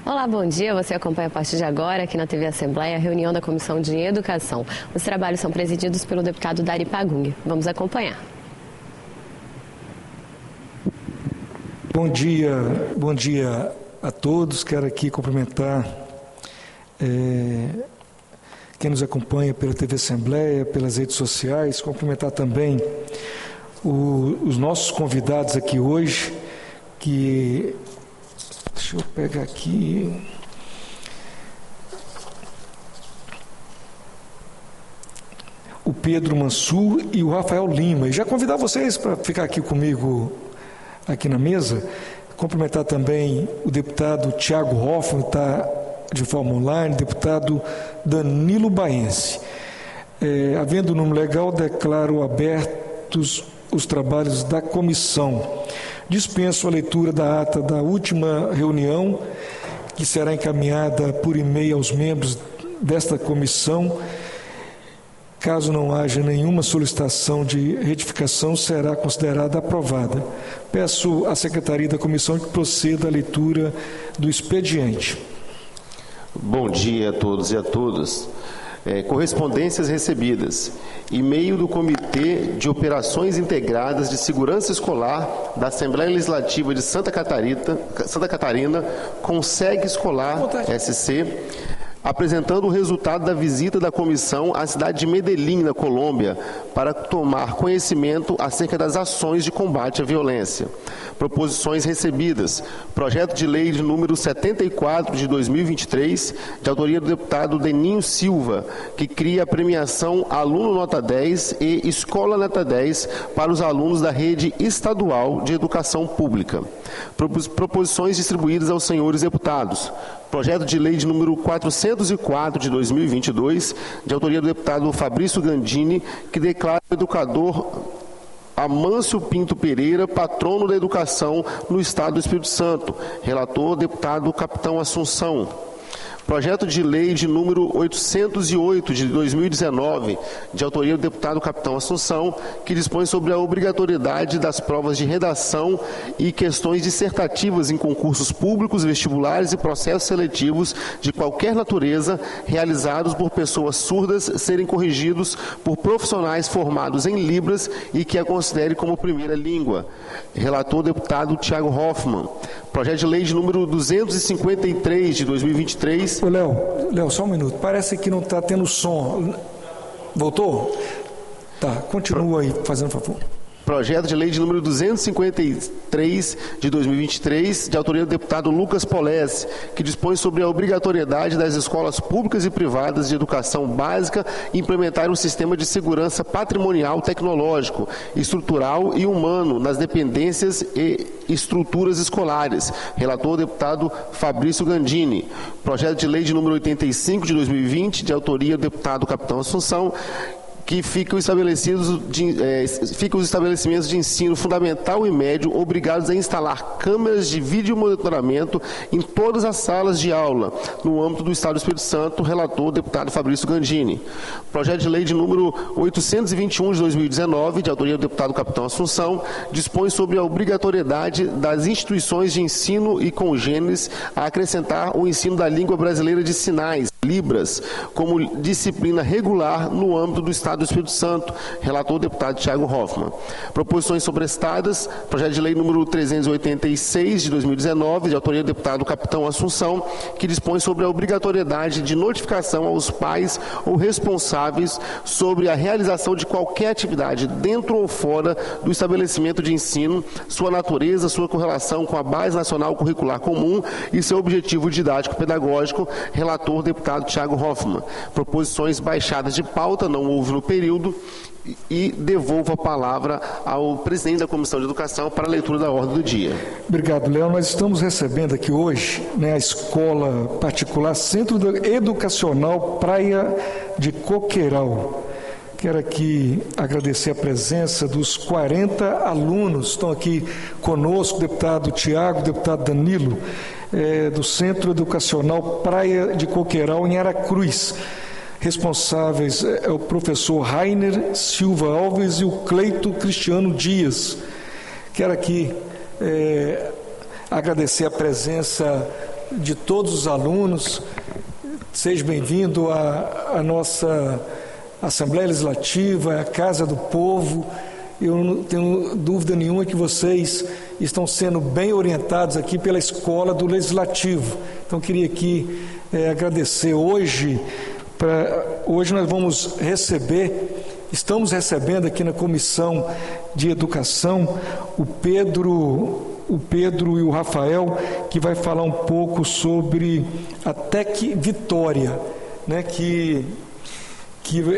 Olá, bom dia. Você acompanha a partir de agora, aqui na TV Assembleia, a reunião da Comissão de Educação. Os trabalhos são presididos pelo deputado Dari Pagung. Vamos acompanhar. Bom dia a todos. Quero aqui cumprimentar quem nos acompanha pela TV Assembleia, pelas redes sociais, cumprimentar também os nossos convidados aqui hoje, que... Deixa eu pegar aqui... O Pedro Mansur e o Rafael Lima. E já convidar vocês para ficar aqui comigo, aqui na mesa. Cumprimentar também o deputado Thiago Hoffmann, está de forma online, deputado Danilo Baense. Havendo número legal, declaro abertos os trabalhos da comissão. Dispenso a leitura da ata da última reunião, que será encaminhada por e-mail aos membros desta comissão. Caso não haja nenhuma solicitação de retificação, será considerada aprovada. Peço à Secretaria da Comissão que proceda à leitura do expediente. Bom dia a todos e a todas. Correspondências recebidas. E-mail do Comitê de Operações Integradas de Segurança Escolar da Assembleia Legislativa de Santa Catarina, Conseg Escolar SC, apresentando o resultado da visita da comissão à cidade de Medellín, na Colômbia, para tomar conhecimento acerca das ações de combate à violência. Proposições recebidas. Projeto de lei de número 74 de 2023, de autoria do deputado Deninho Silva, que cria a premiação Aluno Nota 10 e Escola Nota 10 para os alunos da rede estadual de educação pública. Proposições distribuídas aos senhores deputados. Projeto de lei de número 404 de 2022, de autoria do deputado Fabrício Gandini, que declara o educador Amâncio Pinto Pereira, patrono da educação no Estado do Espírito Santo. Relator, deputado Capitão Assunção. Projeto de lei de número 808 de 2019, de autoria do deputado Capitão Assunção, que dispõe sobre a obrigatoriedade das provas de redação e questões dissertativas em concursos públicos, vestibulares e processos seletivos de qualquer natureza realizados por pessoas surdas serem corrigidos por profissionais formados em Libras e que a considere como primeira língua. Relator, deputado Thiago Hoffmann. Projeto de lei de número 253 de 2023. Léo, só um minuto. Parece que não está tendo som. Voltou? Tá, continua aí, fazendo favor. Projeto de lei de número 253 de 2023, de autoria do deputado Lucas Polese, que dispõe sobre a obrigatoriedade das escolas públicas e privadas de educação básica implementar um sistema de segurança patrimonial, tecnológico, estrutural e humano nas dependências e estruturas escolares. Relator, deputado Fabrício Gandini. Projeto de lei de número 85 de 2020, de autoria do deputado Capitão Assunção, que ficam os estabelecimentos de ensino fundamental e médio obrigados a instalar câmeras de vídeo monitoramento em todas as salas de aula, no âmbito do Estado do Espírito Santo. Relator, deputado Fabrício Gandini. Projeto de lei de número 821 de 2019, de autoria do deputado Capitão Assunção, dispõe sobre a obrigatoriedade das instituições de ensino e congêneres a acrescentar o ensino da língua brasileira de sinais, Libras, como disciplina regular no âmbito do Estado do Espírito Santo. Relator, deputado Thiago Hoffmann. Proposições sobrestadas. Projeto de lei número 386 de 2019, de autoria do deputado Capitão Assunção, que dispõe sobre a obrigatoriedade de notificação aos pais ou responsáveis sobre a realização de qualquer atividade dentro ou fora do estabelecimento de ensino, sua natureza, sua correlação com a Base Nacional Curricular Comum e seu objetivo didático-pedagógico. Relator, deputado Thiago Hoffmann. Proposições baixadas de pauta, não houve no período, e devolvo a palavra ao presidente da Comissão de Educação para a leitura da ordem do dia. Obrigado, Léo. Nós estamos recebendo aqui hoje, a escola particular Centro Educacional Praia de Coqueiral. Quero aqui agradecer a presença dos 40 alunos que estão aqui conosco, deputado Tiago, deputado Danilo, do Centro Educacional Praia de Coqueiral, em Aracruz. Responsáveis é o professor Rainer Silva Alves e o Cleito Cristiano Dias. Quero aqui agradecer a presença de todos os alunos. Seja bem-vindo à nossa Assembleia Legislativa, à Casa do Povo. Eu não tenho dúvida nenhuma que vocês estão sendo bem orientados aqui pela Escola do Legislativo. Então, queria aqui agradecer. Hoje nós vamos estamos recebendo aqui na Comissão de Educação o Pedro e o Rafael, que vai falar um pouco sobre a Tec Vitória, né, que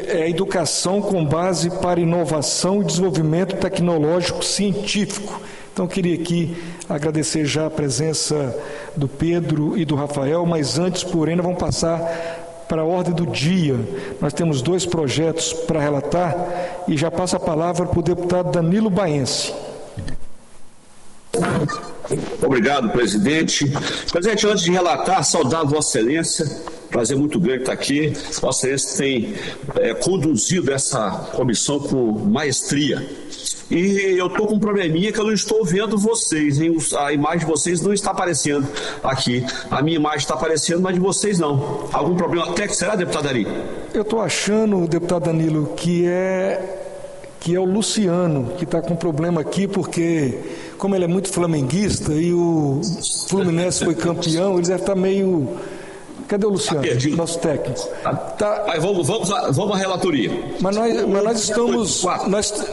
é a educação com base para inovação e desenvolvimento tecnológico científico. Então, queria aqui agradecer já a presença do Pedro e do Rafael, mas antes, porém, nós vamos passar para a ordem do dia. Nós temos 2 projetos para relatar e já passo a palavra para o deputado Danilo Baense. Obrigado, presidente. Presidente, antes de relatar, saudar Vossa Excelência, prazer muito grande estar aqui. Vossa Excelência tem conduzido essa comissão com maestria. E eu estou com um probleminha que eu não estou vendo vocês, hein? A imagem de vocês não está aparecendo aqui. A minha imagem está aparecendo, mas de vocês não. Algum problema técnico, será, deputado Ari? Eu estou achando, deputado Danilo, que é o Luciano que está com problema aqui, porque como ele é muito flamenguista e o Fluminense foi campeão, ele deve estar meio... Cadê o Luciano, nosso técnico? Aí vamos à relatoria. Mas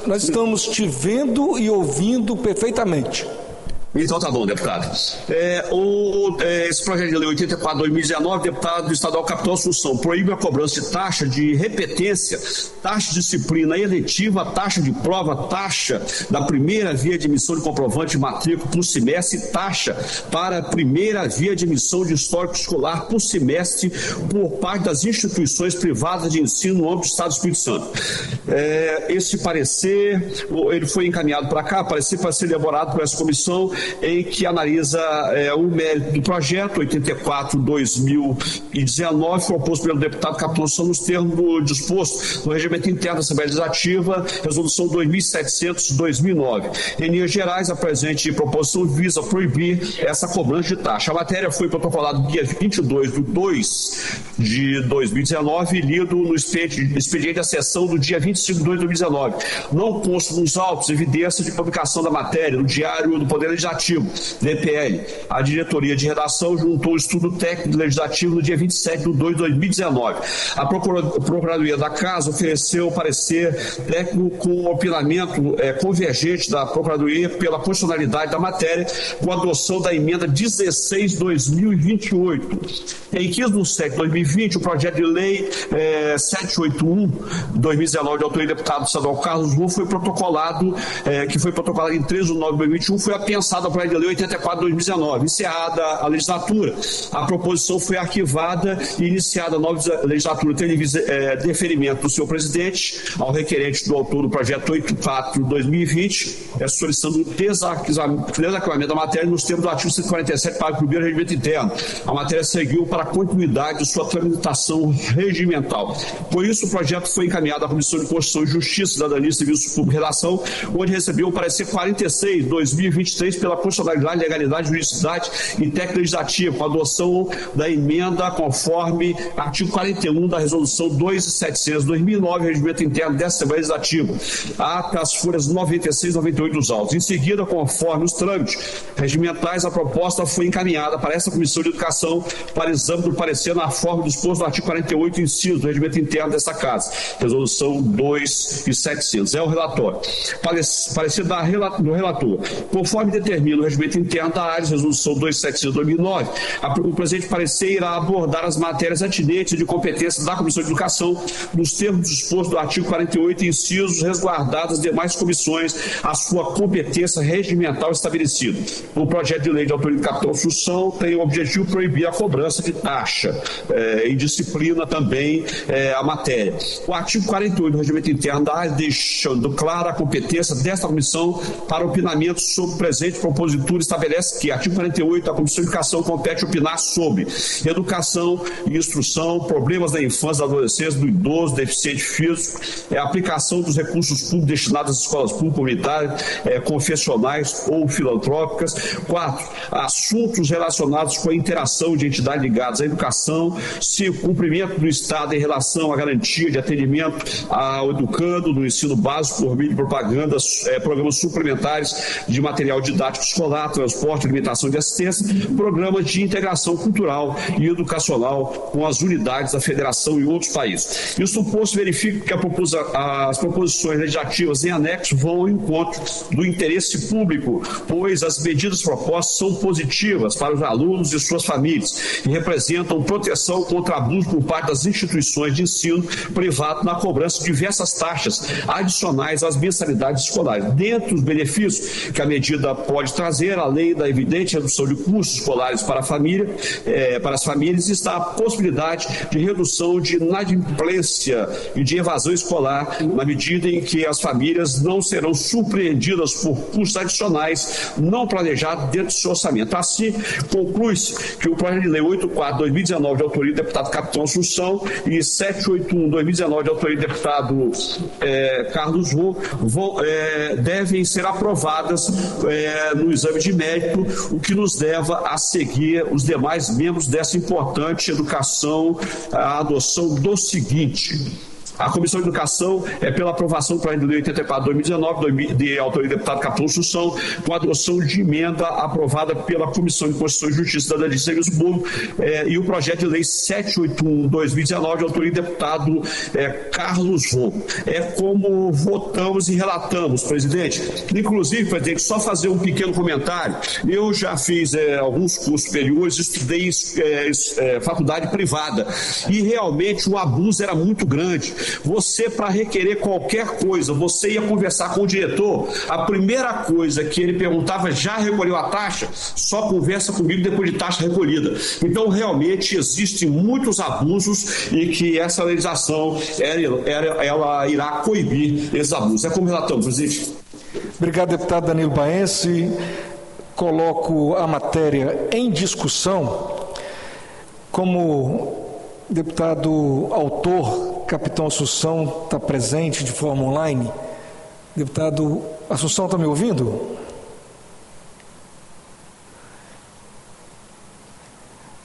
nós estamos te vendo e ouvindo perfeitamente. Então tá bom, deputado. Esse projeto de lei 84/2019, deputado estadual Capitão Assunção, proíbe a cobrança de taxa de repetência, taxa de disciplina eletiva, taxa de prova, taxa da primeira via de emissão de comprovante de matrícula por semestre e taxa para a primeira via de emissão de histórico escolar por semestre por parte das instituições privadas de ensino no âmbito do Estado do Espírito Santo. Esse parecer, ele foi encaminhado para cá, parecer para ser elaborado por essa comissão, em que analisa o mérito do projeto 84/2019, proposto pelo deputado Capitão Assunção nos termos do disposto no regimento interno da Assembleia Legislativa, resolução 2700/2009. Em linhas gerais, a presente proposição visa proibir essa cobrança de taxa. A matéria foi protocolada no dia 22/2/2019 e lido no expediente da sessão do dia 25/2/2019. Não consta nos autos evidência de publicação da matéria no Diário do Poder Legislativo, DPL. A diretoria de redação juntou o estudo técnico legislativo no dia 27/2/2019. A Procuradoria da Casa ofereceu o parecer técnico com opinamento convergente da Procuradoria pela constitucionalidade da matéria, com a adoção da emenda 16/2028. Em 15/7/2020, o projeto de lei 781/2019, de autoria do deputado estadual Carlos Wolff, foi protocolado em 13/9/2021, foi apensado ao projeto de lei 84/2019. Encerrada a legislatura, a proposição foi arquivada e iniciada a nova legislatura, tendo deferimento do senhor presidente ao requerente do autor do projeto 84/2020, solicitando o desarquivamento da matéria nos termos do artigo 147, parágrafo 1º do regimento interno. A matéria seguiu para a continuidade de sua tramitação regimental. Por isso, o projeto foi encaminhado à Comissão de Constituição e Justiça, Cidadania e Serviços Públicos e Redação, onde recebeu o parecer 46/2023 pela constitucionalidade, legalidade, juridicidade e técnica legislativa, com a adoção da emenda conforme artigo 41 da resolução 2700/2009, regimento interno dessa Assembleia Legislativa, as folhas 96 e 98 dos autos. Em seguida, conforme os trâmites regimentais, a proposta foi encaminhada para essa Comissão de Educação para exame do parecer na forma disposto no artigo 48, inciso do regimento interno dessa Casa, resolução 2.700. É o relatório. Parecer do relator. Conforme determina o regimento interno da área, resolução 2.700/2009, o presente parecer irá abordar as matérias atinentes de competência da Comissão de Educação nos termos dispostos do artigo 48, incisos, resguardadas as demais comissões a sua competência regimental estabelecida. O projeto de lei de autoria do Capitão Assunção tem o objetivo de proibir a cobrança de taxa e disciplina também a matéria. O artigo 48 do regimento interno da área, deixando clara a competência desta comissão para opinamento sobre o presente propositura estabelece que, artigo 48, a Comissão de Educação compete opinar sobre educação e instrução, problemas da infância, da adolescência, do idoso, deficiente físico, a aplicação dos recursos públicos destinados às escolas públicas, comunitárias, confessionais ou filantrópicas. 4, assuntos relacionados com a interação de entidades ligadas à educação. 5, cumprimento do Estado em relação à garantia de atendimento ao educando no ensino básico por meio de propagandas, programas suplementares de material didático escolar, transporte, alimentação de assistência, programas de integração cultural e educacional com as unidades da Federação e outros países. Isso posto, verifica que as proposições legislativas em anexo vão ao encontro do interesse público, pois as medidas propostas são positivas para os alunos e suas famílias e representam proteção contra abuso por parte das instituições de ensino privado na cobrança de diversas taxas adicionais às mensalidades escolares. Dentre os benefícios que a medida pode trazer, além da evidente redução de custos escolares para as famílias, está a possibilidade de redução de inadimplência e de evasão escolar, na medida em que as famílias não serão surpreendidas por custos adicionais não planejados dentro do seu orçamento. Assim, conclui-se que o projeto de lei 84/2019, de autoria do deputado Capitão Assunção, e 781/2019, de autoria do deputado Carlos Vô, devem ser aprovadas no exame de mérito, o que nos leva a seguir os demais membros dessa importante educação, a adoção do seguinte. A Comissão de Educação pela aprovação do projeto de lei 84/2019, de autoria do deputado Capitão Assunção, com a adoção de emenda aprovada pela Comissão de Constituição e Justiça, Cidadania e Serviço Público, e o projeto de lei 781/2019, de autoria do deputado Carlos Vô. Como votamos e relatamos, presidente. Inclusive, presidente, só fazer um pequeno comentário. Eu já fiz alguns cursos superiores, estudei faculdade privada, e realmente o abuso era muito grande. Você, para requerer qualquer coisa, você ia conversar com o diretor, a primeira coisa que ele perguntava: já recolheu a taxa? Só conversa comigo depois de taxa recolhida. Então, realmente, existem muitos abusos e que essa legislação ela irá coibir esses abusos. Como relatamos, presidente. Obrigado, deputado Danilo Baense. Coloco a matéria em discussão. Como deputado autor, Capitão Assunção, está presente de forma online. Deputado Assunção, está me ouvindo?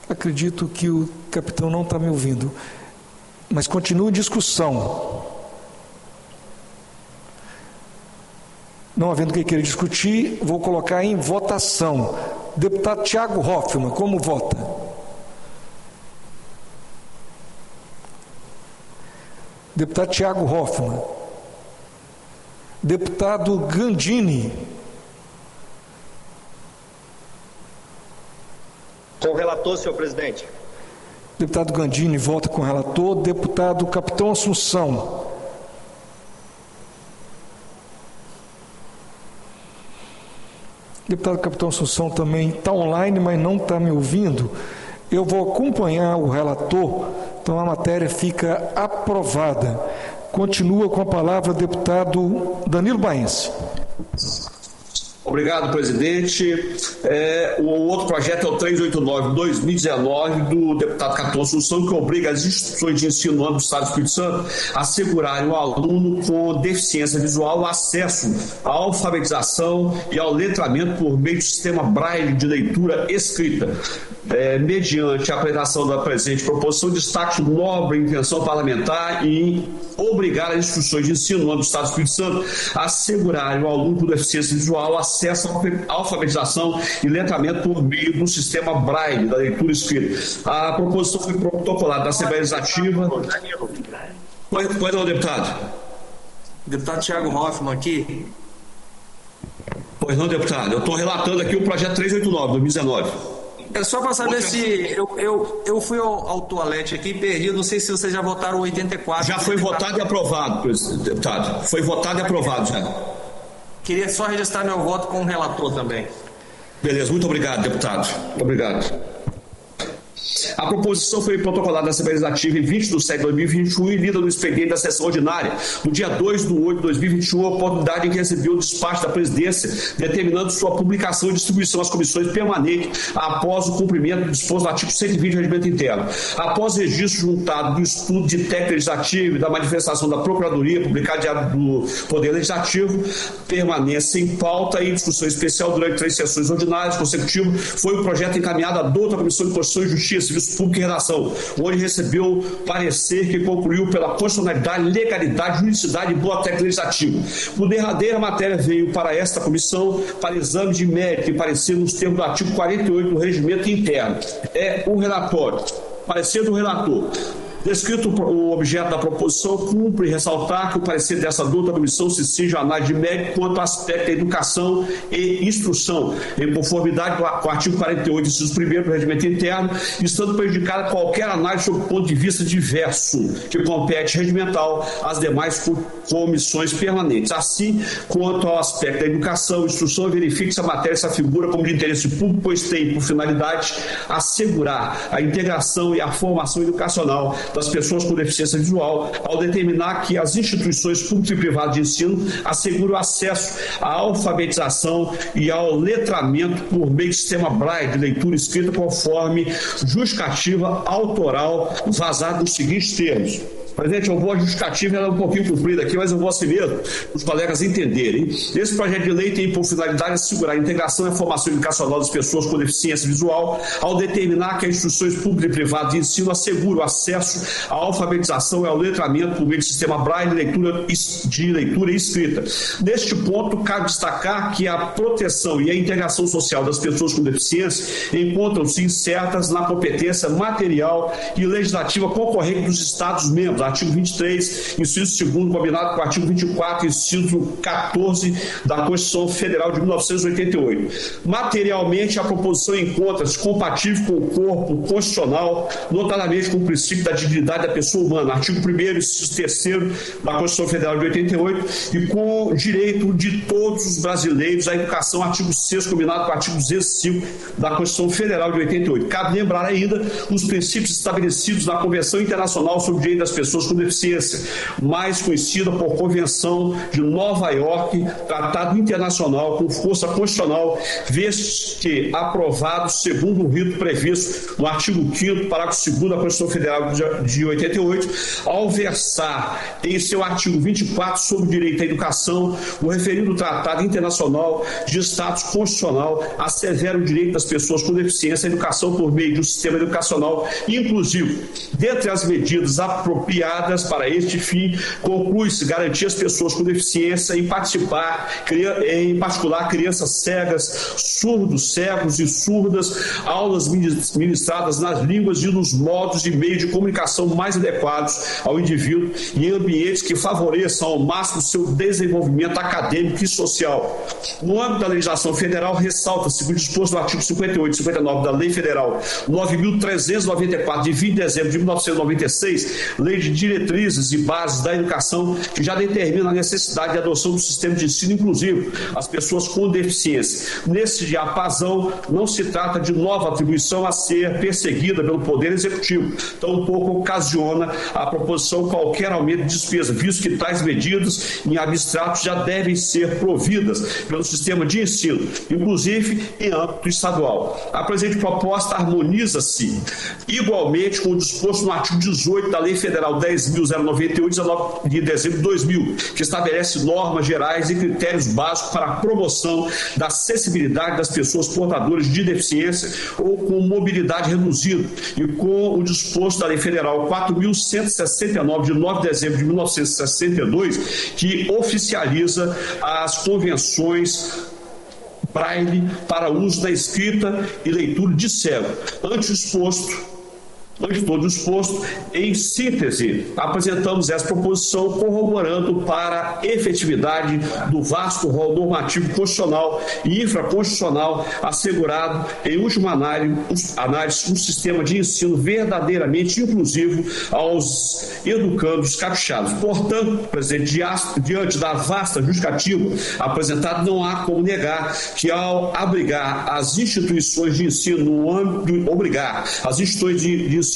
Acredito que o capitão não está me ouvindo, mas continua em discussão. Não havendo quem queira discutir, vou colocar em votação. Deputado Thiago Hoffmann, como vota? Deputado Thiago Hoffmann. Deputado Gandini. Com o relator, senhor presidente. Deputado Gandini vota com o relator. Deputado Capitão Assunção. Deputado Capitão Assunção também está online, mas não está me ouvindo. Eu vou acompanhar o relator, então a matéria fica aprovada. Continua com a palavra o deputado Danilo Baense. Obrigado, presidente. O outro projeto é o 389/2019, do deputado Capitão Assunção, que obriga as instituições de ensino no âmbito do Estado do Espírito Santo a assegurarem ao aluno com deficiência visual acesso à alfabetização e ao letramento por meio do sistema Braille de leitura escrita. Mediante a apresentação da presente proposição, destaque nobre intenção parlamentar em obrigar as instituições de ensino no âmbito do Estado do Espírito Santo a assegurarem ao aluno com deficiência visual acesso à alfabetização e letramento por meio do sistema Braille da leitura escrita. A proposição foi protocolada na Assembleia Legislativa. Pois não, deputado. Deputado Thiago Hoffmann aqui. Pois não, deputado. Eu estou relatando aqui o projeto 389/2019. É só para saber se eu fui ao toalete aqui e perdi, não sei se vocês já votaram o 84. Já foi votado e aprovado, deputado. Foi votado e aprovado já. Queria só registrar meu voto com o relator também. Beleza, muito obrigado, deputado. Muito obrigado. A proposição foi protocolada na Assembleia Legislativa em 20/7/2021 e lida no expediente da sessão ordinária, no dia 2/8/2021, a oportunidade em que recebeu o despacho da presidência, determinando sua publicação e distribuição às comissões permanentes após o cumprimento do disposto no artigo 120 do Regimento Interno. Após registro juntado do estudo de técnica legislativa e da manifestação da Procuradoria, publicado do Poder Legislativo, permanência em pauta e discussão especial durante 3 sessões ordinárias consecutivas, foi o projeto encaminhado à douta Comissão de Constituição e Justiça, Serviço Público e Redação, onde recebeu parecer que concluiu pela constitucionalidade, legalidade, juridicidade e boa técnica legislativa. Por derradeira, a matéria veio para esta comissão para exame de mérito e parecer nos termos do artigo 48 do Regimento Interno. É o relatório. Parecer do relator. Descrito o objeto da proposição, cumpre ressaltar que o parecer dessa douta comissão se cinge à análise de mérito quanto ao aspecto da educação e instrução, em conformidade com o artigo 48, inciso 1º do Regimento Interno, estando prejudicada qualquer análise sob o ponto de vista diverso, que compete regimental às demais comissões permanentes. Assim, quanto ao aspecto da educação e instrução, verifique-se a matéria se afigura como de interesse público, pois tem por finalidade assegurar a integração e a formação educacional das pessoas com deficiência visual, ao determinar que as instituições públicas e privadas de ensino asseguram acesso à alfabetização e ao letramento por meio do sistema Braille de leitura e escrita, conforme justificativa autoral vazada nos seguintes termos. Presidente, eu vou a justificativa, ela é um pouquinho comprida aqui, mas eu vou assim mesmo, para os colegas entenderem. Esse projeto de lei tem por finalidade assegurar a integração e a formação educacional das pessoas com deficiência visual, ao determinar que as instituições públicas e privadas de ensino asseguram o acesso à alfabetização e ao letramento por meio do sistema Braille de leitura e escrita. Neste ponto, cabe destacar que a proteção e a integração social das pessoas com deficiência encontram-se incertas na competência material e legislativa concorrente dos Estados-membros, artigo 23, inciso 2º, combinado com o artigo 24, inciso 14 da Constituição Federal de 1988. Materialmente, a proposição encontra-se compatível com o corpo constitucional, notadamente com o princípio da dignidade da pessoa humana, artigo 1º, inciso 3º da Constituição Federal de 88, e com o direito de todos os brasileiros à educação, artigo 6º, combinado com o artigo 205 da Constituição Federal de 88. Cabe lembrar ainda os princípios estabelecidos na Convenção Internacional sobre o Direito das Pessoas com Deficiência, mais conhecida por Convenção de Nova York, tratado internacional com força constitucional, vez que aprovado segundo o rito previsto no artigo 5º, parágrafo 2º da Constituição Federal de 88, ao versar em seu artigo 24 sobre o direito à educação, o referido tratado internacional de status constitucional assevera o direito das pessoas com deficiência à educação por meio de um sistema educacional inclusivo. Dentre as medidas apropriadas para este fim, conclui-se garantir às pessoas com deficiência em participar, em particular crianças cegas, surdos, cegos e surdas, aulas ministradas nas línguas e nos modos e meios de comunicação mais adequados ao indivíduo e em ambientes que favoreçam ao máximo seu desenvolvimento acadêmico e social. No âmbito da legislação federal, ressalta, segundo disposto no artigo 58 e 59 da Lei Federal 9.394, de 20 de dezembro de 1996, Lei de Diretrizes e Bases da Educação, que já determina a necessidade de adoção do sistema de ensino inclusivo às pessoas com deficiência. Nesse diapasão, não se trata de nova atribuição a ser perseguida pelo Poder Executivo, tampouco ocasiona a proposição qualquer aumento de despesa, visto que tais medidas, em abstrato, já devem ser providas pelo sistema de ensino, inclusive em âmbito estadual. A presente proposta harmoniza-se igualmente com o disposto no artigo 18 da Lei Federal 10.098, 19 de dezembro de 2000, que estabelece normas gerais e critérios básicos para a promoção da acessibilidade das pessoas portadoras de deficiência ou com mobilidade reduzida, e com o disposto da Lei Federal 4.169, de 9 de dezembro de 1962, que oficializa as convenções Braille para uso da escrita e leitura de cego. Ante o exposto, De todo o exposto, em síntese, apresentamos essa proposição corroborando para a efetividade do vasto rol normativo constitucional e infraconstitucional assegurado, em última análise, um sistema de ensino verdadeiramente inclusivo aos educandos capixabas. Portanto, presidente, diante da vasta justificativa apresentada, não há como negar que, ao obrigar as instituições de ensino no âmbito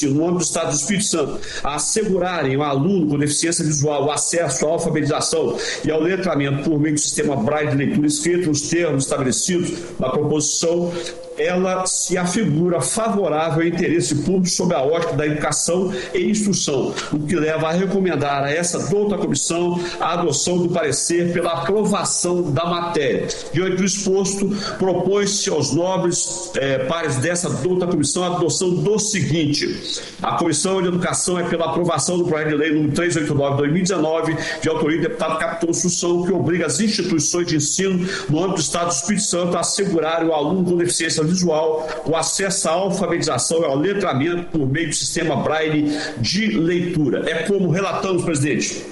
no âmbito do Estado do Espírito Santo a assegurarem ao aluno com deficiência visual o acesso à alfabetização e ao letramento por meio do sistema Braille de leitura escrita nos termos estabelecidos na proposição, ela se afigura favorável ao interesse público sob a ótica da educação e instrução, o que leva a recomendar a essa douta comissão a adoção do parecer pela aprovação da matéria. Diante do exposto, propõe-se aos nobres pares dessa douta comissão a adoção do seguinte: a Comissão de Educação é pela aprovação do projeto de lei número 389/2019, de autoria do deputado Capitão Assunção, que obriga as instituições de ensino no âmbito do Estado do Espírito Santo a assegurarem ao aluno com deficiência visual o acesso à alfabetização e ao letramento por meio do sistema Braille de leitura. É como relatamos, presidente.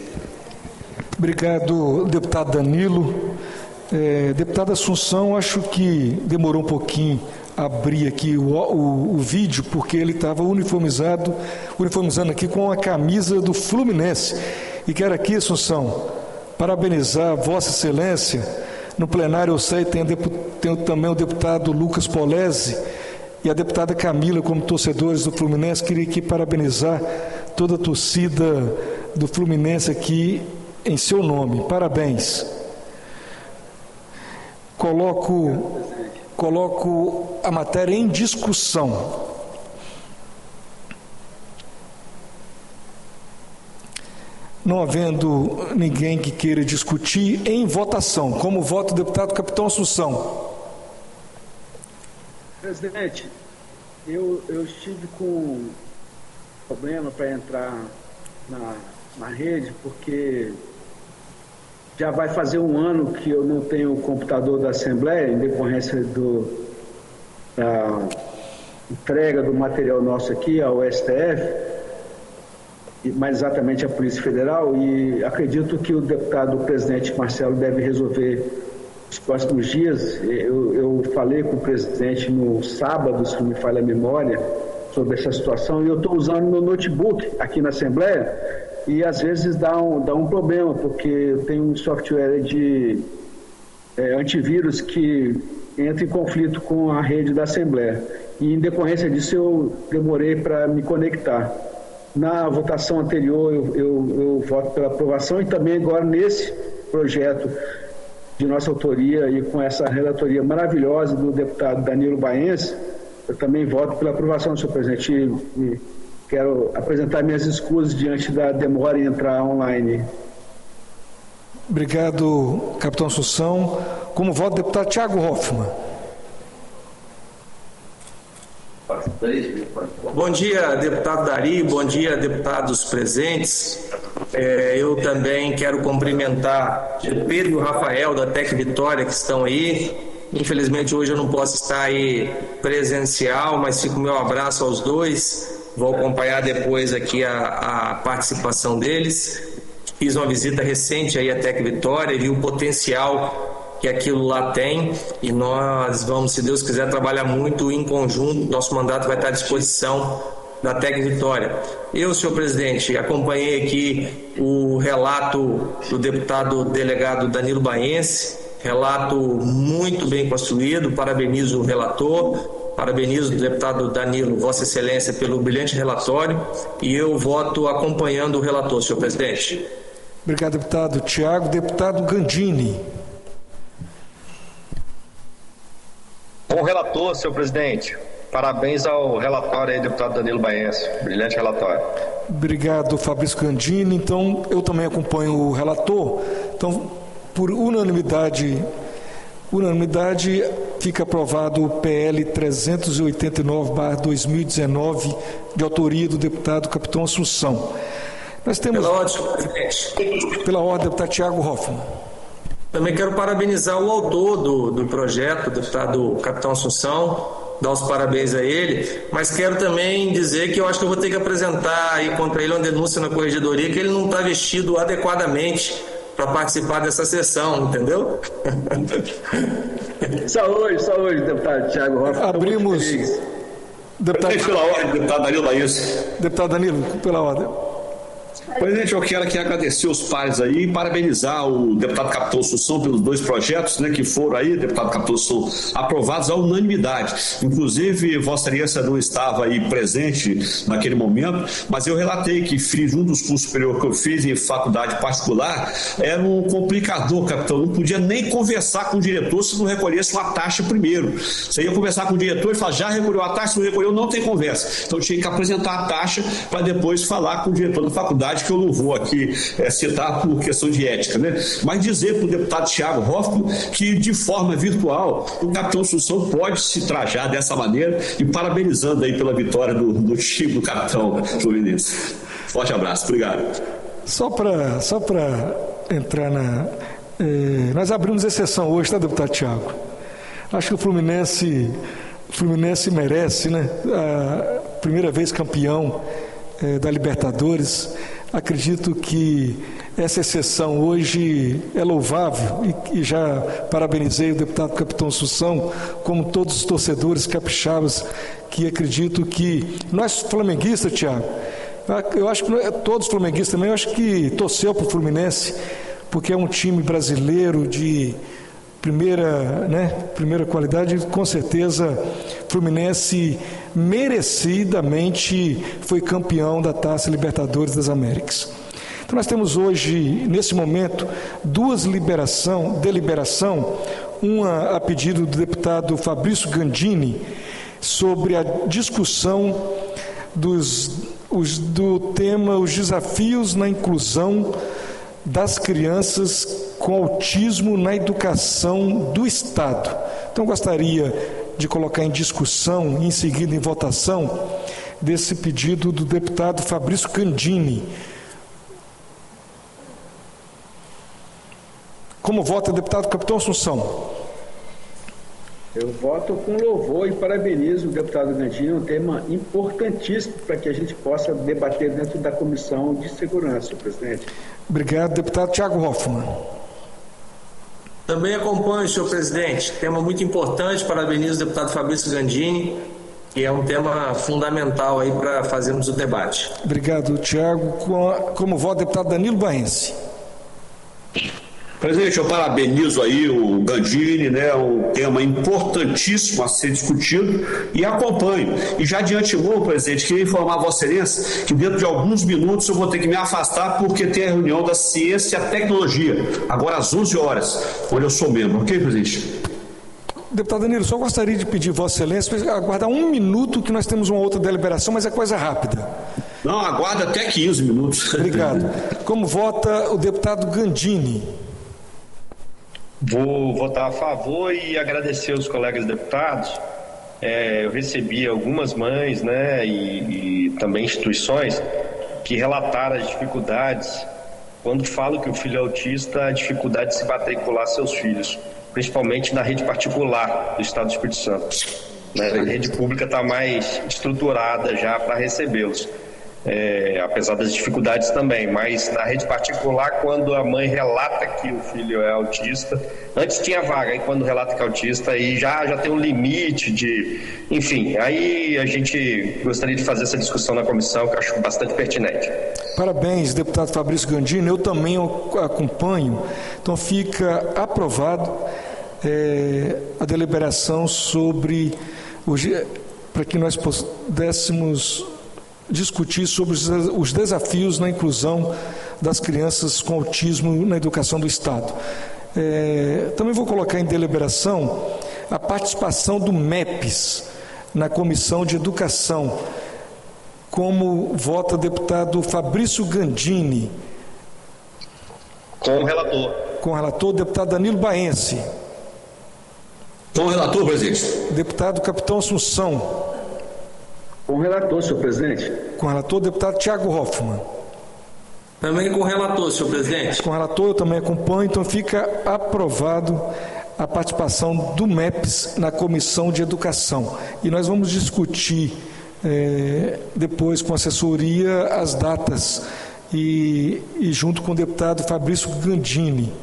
Obrigado, deputado Danilo. Deputada Assunção, acho que demorou um pouquinho a abrir aqui o vídeo, porque ele estava uniformizando aqui com a camisa do Fluminense. E quero aqui, Assunção, parabenizar Vossa Excelência. No plenário, eu sei, tem também o deputado Lucas Polese e a deputada Camila, como torcedores do Fluminense. Queria aqui parabenizar toda a torcida do Fluminense aqui em seu nome. Parabéns. Coloco a matéria em discussão. Não havendo ninguém que queira discutir, em votação. Como vota o deputado Capitão Assunção? Presidente, eu estive com problema para entrar na rede, porque já vai fazer um ano que eu não tenho o computador da Assembleia, em decorrência da entrega do material nosso aqui ao STF, mais exatamente à Polícia Federal, e acredito que o deputado presidente Marcelo deve resolver nos próximos dias. Eu falei com o presidente no sábado, se não me falha a memória, sobre essa situação, e eu estou usando meu notebook aqui na Assembleia, e às vezes dá um problema, porque eu tenho um software de antivírus que entra em conflito com a rede da Assembleia, e em decorrência disso eu demorei para me conectar. Na votação anterior eu voto pela aprovação, e também agora nesse projeto de nossa autoria e com essa relatoria maravilhosa do deputado Danilo Baense, eu também voto pela aprovação, senhor presidente, e quero apresentar minhas escusas diante da demora em entrar online. Obrigado, capitão Assunção. Como voto, deputado Thiago Hoffmann. Bom dia, deputado Dari, bom dia, deputados presentes. Eu também quero cumprimentar o Pedro e o Rafael da Tec Vitória, que estão aí. Infelizmente hoje eu não posso estar aí presencial, mas fica o meu abraço aos dois. Vou acompanhar depois aqui a participação deles. Fiz uma visita recente aí à Tec Vitória e vi o potencial que aquilo lá tem, e nós vamos, se Deus quiser, trabalhar muito em conjunto. Nosso mandato vai estar à disposição da Tec Vitória. Eu, senhor presidente, acompanhei aqui o relato do deputado delegado Danilo Baense, relato muito bem construído, parabenizo o relator, parabenizo o deputado Danilo, Vossa Excelência, pelo brilhante relatório, e eu voto acompanhando o relator, senhor presidente. Obrigado, deputado Tiago. Deputado Gandini. Bom relator, senhor presidente. Parabéns ao relatório aí, deputado Danilo Baense. Brilhante relatório. Obrigado, Fabrício Gandini. Então, eu também acompanho o relator. Então, por unanimidade, fica aprovado o PL 389/2019, de autoria do deputado Capitão Assunção. Nós temos... Pela ordem, senhor presidente. Pela ordem, deputado Thiago Hoffmann. Também quero parabenizar o autor do projeto, o deputado Capitão Assunção. dar os parabéns a ele, mas quero também dizer que eu acho que eu vou ter que apresentar aí contra ele uma denúncia na corregedoria que ele não está vestido adequadamente para participar dessa sessão, entendeu? Só hoje, deputado Thiago Hoffmann. Abrimos. Presidente, pela ordem, deputado Danilo Baís. Deputado Danilo, pela ordem. Presidente, eu quero aqui agradecer os pares aí e parabenizar o deputado Capitão Assunção pelos 2 projetos, né, que foram aí, deputado Capitão Assunção, aprovados à unanimidade. Inclusive, Vossa Excelência não estava aí presente naquele momento, mas eu relatei que fiz um dos cursos superiores que eu fiz em faculdade particular, era um complicador, capitão, não podia nem conversar com o diretor se não recolhesse uma taxa primeiro. Você ia conversar com o diretor e falar, já recolheu a taxa, se não recolheu, não tem conversa. Então, tinha que apresentar a taxa para depois falar com o diretor da faculdade, que eu não vou aqui citar por questão de ética, né? Mas dizer para o deputado Thiago Hoffmann que, de forma virtual, o capitão Assunção pode se trajar dessa maneira e parabenizando aí pela vitória do time do capitão Fluminense. Forte abraço, obrigado. Só para entrar nós abrimos exceção hoje, tá, deputado Thiago? Acho que o Fluminense merece, né? A primeira vez campeão da Libertadores. Acredito que essa exceção hoje é louvável e já parabenizei o deputado Capitão Assunção, como todos os torcedores capixabas, que acredito que nós flamenguistas, Thiago, eu acho que todos os flamenguistas também, eu acho que torceu para o Fluminense, porque é um time brasileiro de primeira qualidade, com certeza Fluminense merecidamente foi campeão da Taça Libertadores das Américas. Então nós temos hoje, nesse momento, 2 deliberação, uma a pedido do deputado Fabrício Gandini, sobre a discussão do tema os desafios na inclusão das crianças com autismo na educação do Estado. Então, gostaria de colocar em discussão e em seguida em votação desse pedido do deputado Fabrício Gandini. Como vota o deputado Capitão Assunção? Eu voto com louvor e parabenizo o deputado Gandini, um tema importantíssimo para que a gente possa debater dentro da Comissão de Segurança, presidente. Obrigado, deputado Thiago Hoffmann. Também acompanho, senhor presidente, tema muito importante, parabenizo o deputado Fabrício Gandini, que é um tema fundamental aí para fazermos o debate. Obrigado, Thiago. Como vota o deputado Danilo Baense? Presidente, eu parabenizo aí o Gandini, né, um tema importantíssimo a ser discutido e acompanho. E já de antemão, presidente, queria informar a Vossa Excelência que dentro de alguns minutos eu vou ter que me afastar porque tem a reunião da Ciência e a Tecnologia, agora às 11 horas, onde eu sou membro. Ok, presidente? Deputado Danilo, só gostaria de pedir Vossa Excelência para aguardar 1 minuto que nós temos uma outra deliberação, mas é coisa rápida. Não, aguarda até 15 minutos. Obrigado. Como vota o deputado Gandini? Vou votar a favor e agradecer aos colegas deputados. Eu recebi algumas mães, né, e também instituições que relataram as dificuldades, quando falam que o filho é autista, a dificuldade de se matricular seus filhos, principalmente na rede particular do Estado do Espírito Santo. A rede pública está mais estruturada já para recebê-los. Apesar das dificuldades também, mas na rede particular, quando a mãe relata que o filho é autista, antes tinha vaga, aí quando relata que é autista, aí já tem um limite de, enfim, aí a gente gostaria de fazer essa discussão na comissão, que eu acho bastante pertinente. Parabéns, deputado Fabrício Gandini, eu também acompanho, então fica aprovado a deliberação sobre, para que nós pudéssemos discutir sobre os desafios na inclusão das crianças com autismo na educação do Estado. Também vou colocar em deliberação a participação do MEPES na Comissão de Educação. Como vota o deputado Fabrício Gandini? Com o relator. Com o relator, deputado Danilo Baense. Com o relator, presidente. Deputado Capitão Assunção. Com o relator, senhor presidente. Com o relator, deputado Thiago Hoffmann. Também com o relator, senhor presidente. Com o relator, eu também acompanho, então fica aprovado a participação do MEPS na Comissão de Educação. E nós vamos discutir depois com a assessoria as datas e junto com o deputado Fabrício Gandini.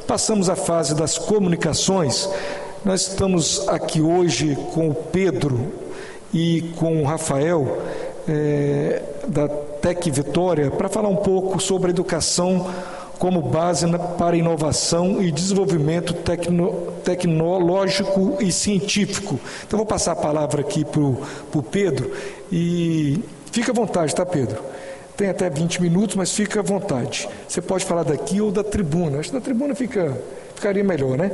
Passamos à fase das comunicações. Nós estamos aqui hoje com o Pedro e com o Rafael da Tec Vitória para falar um pouco sobre a educação como base para inovação e desenvolvimento tecnológico e científico. Então, vou passar a palavra aqui para o Pedro e fica à vontade, tá, Pedro? Tem até 20 minutos, mas fica à vontade. Você pode falar daqui ou da tribuna. Acho que da tribuna ficaria melhor, né?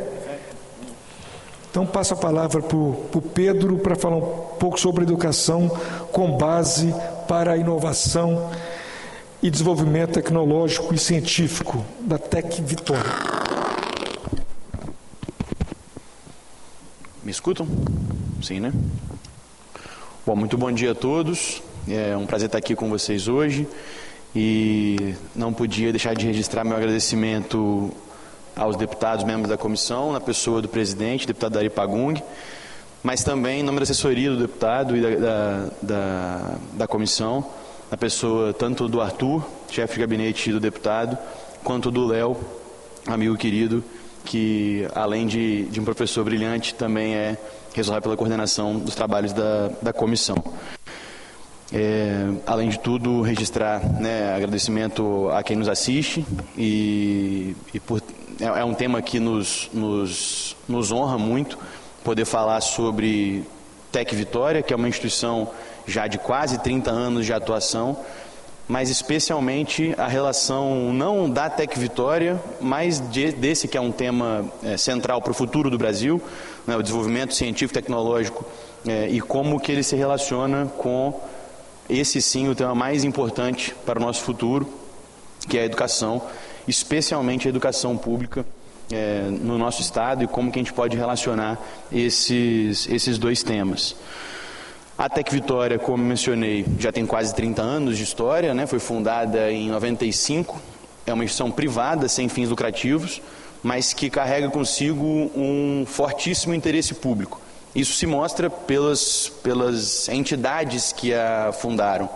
Então, passo a palavra para o Pedro para falar um pouco sobre educação com base para a inovação e desenvolvimento tecnológico e científico da Tec Vitória. Me escutam? Sim, né? Bom, muito bom dia a todos. É um prazer estar aqui com vocês hoje e não podia deixar de registrar meu agradecimento aos deputados, membros da comissão, na pessoa do presidente, deputado Dari Pagung, mas também em nome da assessoria do deputado e da comissão, na pessoa tanto do Arthur, chefe de gabinete do deputado, quanto do Léo, amigo querido, que além de um professor brilhante, também é responsável pela coordenação dos trabalhos da comissão. Além de tudo, registrar agradecimento a quem nos assiste é um tema que nos honra muito poder falar sobre Tec Vitória, que é uma instituição já de quase 30 anos de atuação, mas especialmente a relação não da Tec Vitória, mas desse que é um tema central para o futuro do Brasil, o desenvolvimento científico e tecnológico, e como que ele se relaciona com esse sim o tema mais importante para o nosso futuro, que é a educação, especialmente a educação pública no nosso estado, e como que a gente pode relacionar esses dois temas. A Tec Vitória, como mencionei, já tem quase 30 anos de história, foi fundada em 95, é uma instituição privada sem fins lucrativos, mas que carrega consigo um fortíssimo interesse público. Isso se mostra pelas entidades que a fundaram.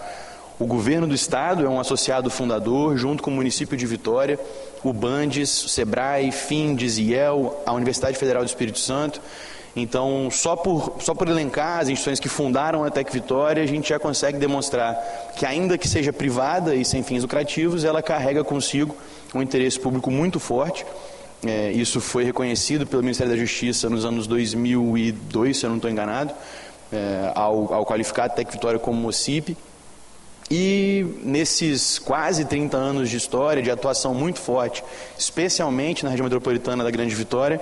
O governo do estado é um associado fundador, junto com o município de Vitória, o Bandes, o Sebrae, Findes, IEL, a Universidade Federal do Espírito Santo. Então, só por elencar as instituições que fundaram a Tec Vitória, a gente já consegue demonstrar que, ainda que seja privada e sem fins lucrativos, ela carrega consigo um interesse público muito forte. Isso foi reconhecido pelo Ministério da Justiça nos anos 2002, se eu não estou enganado, ao qualificar a Tec Vitória como MOCIP. E nesses quase 30 anos de história, de atuação muito forte, especialmente na região metropolitana da Grande Vitória,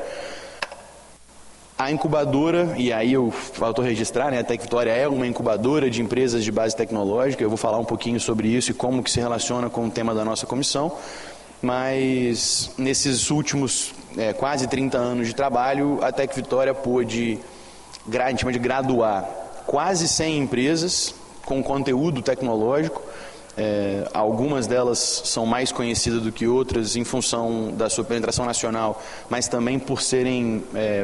a incubadora, e aí eu faltou registrar, a Tec Vitória é uma incubadora de empresas de base tecnológica. Eu vou falar um pouquinho sobre isso e como que se relaciona com o tema da nossa comissão. Mas nesses últimos quase 30 anos de trabalho, a Tec Vitória pôde, a gente chama de graduar, quase 100 empresas com conteúdo tecnológico. Algumas delas são mais conhecidas do que outras em função da sua penetração nacional, mas também por serem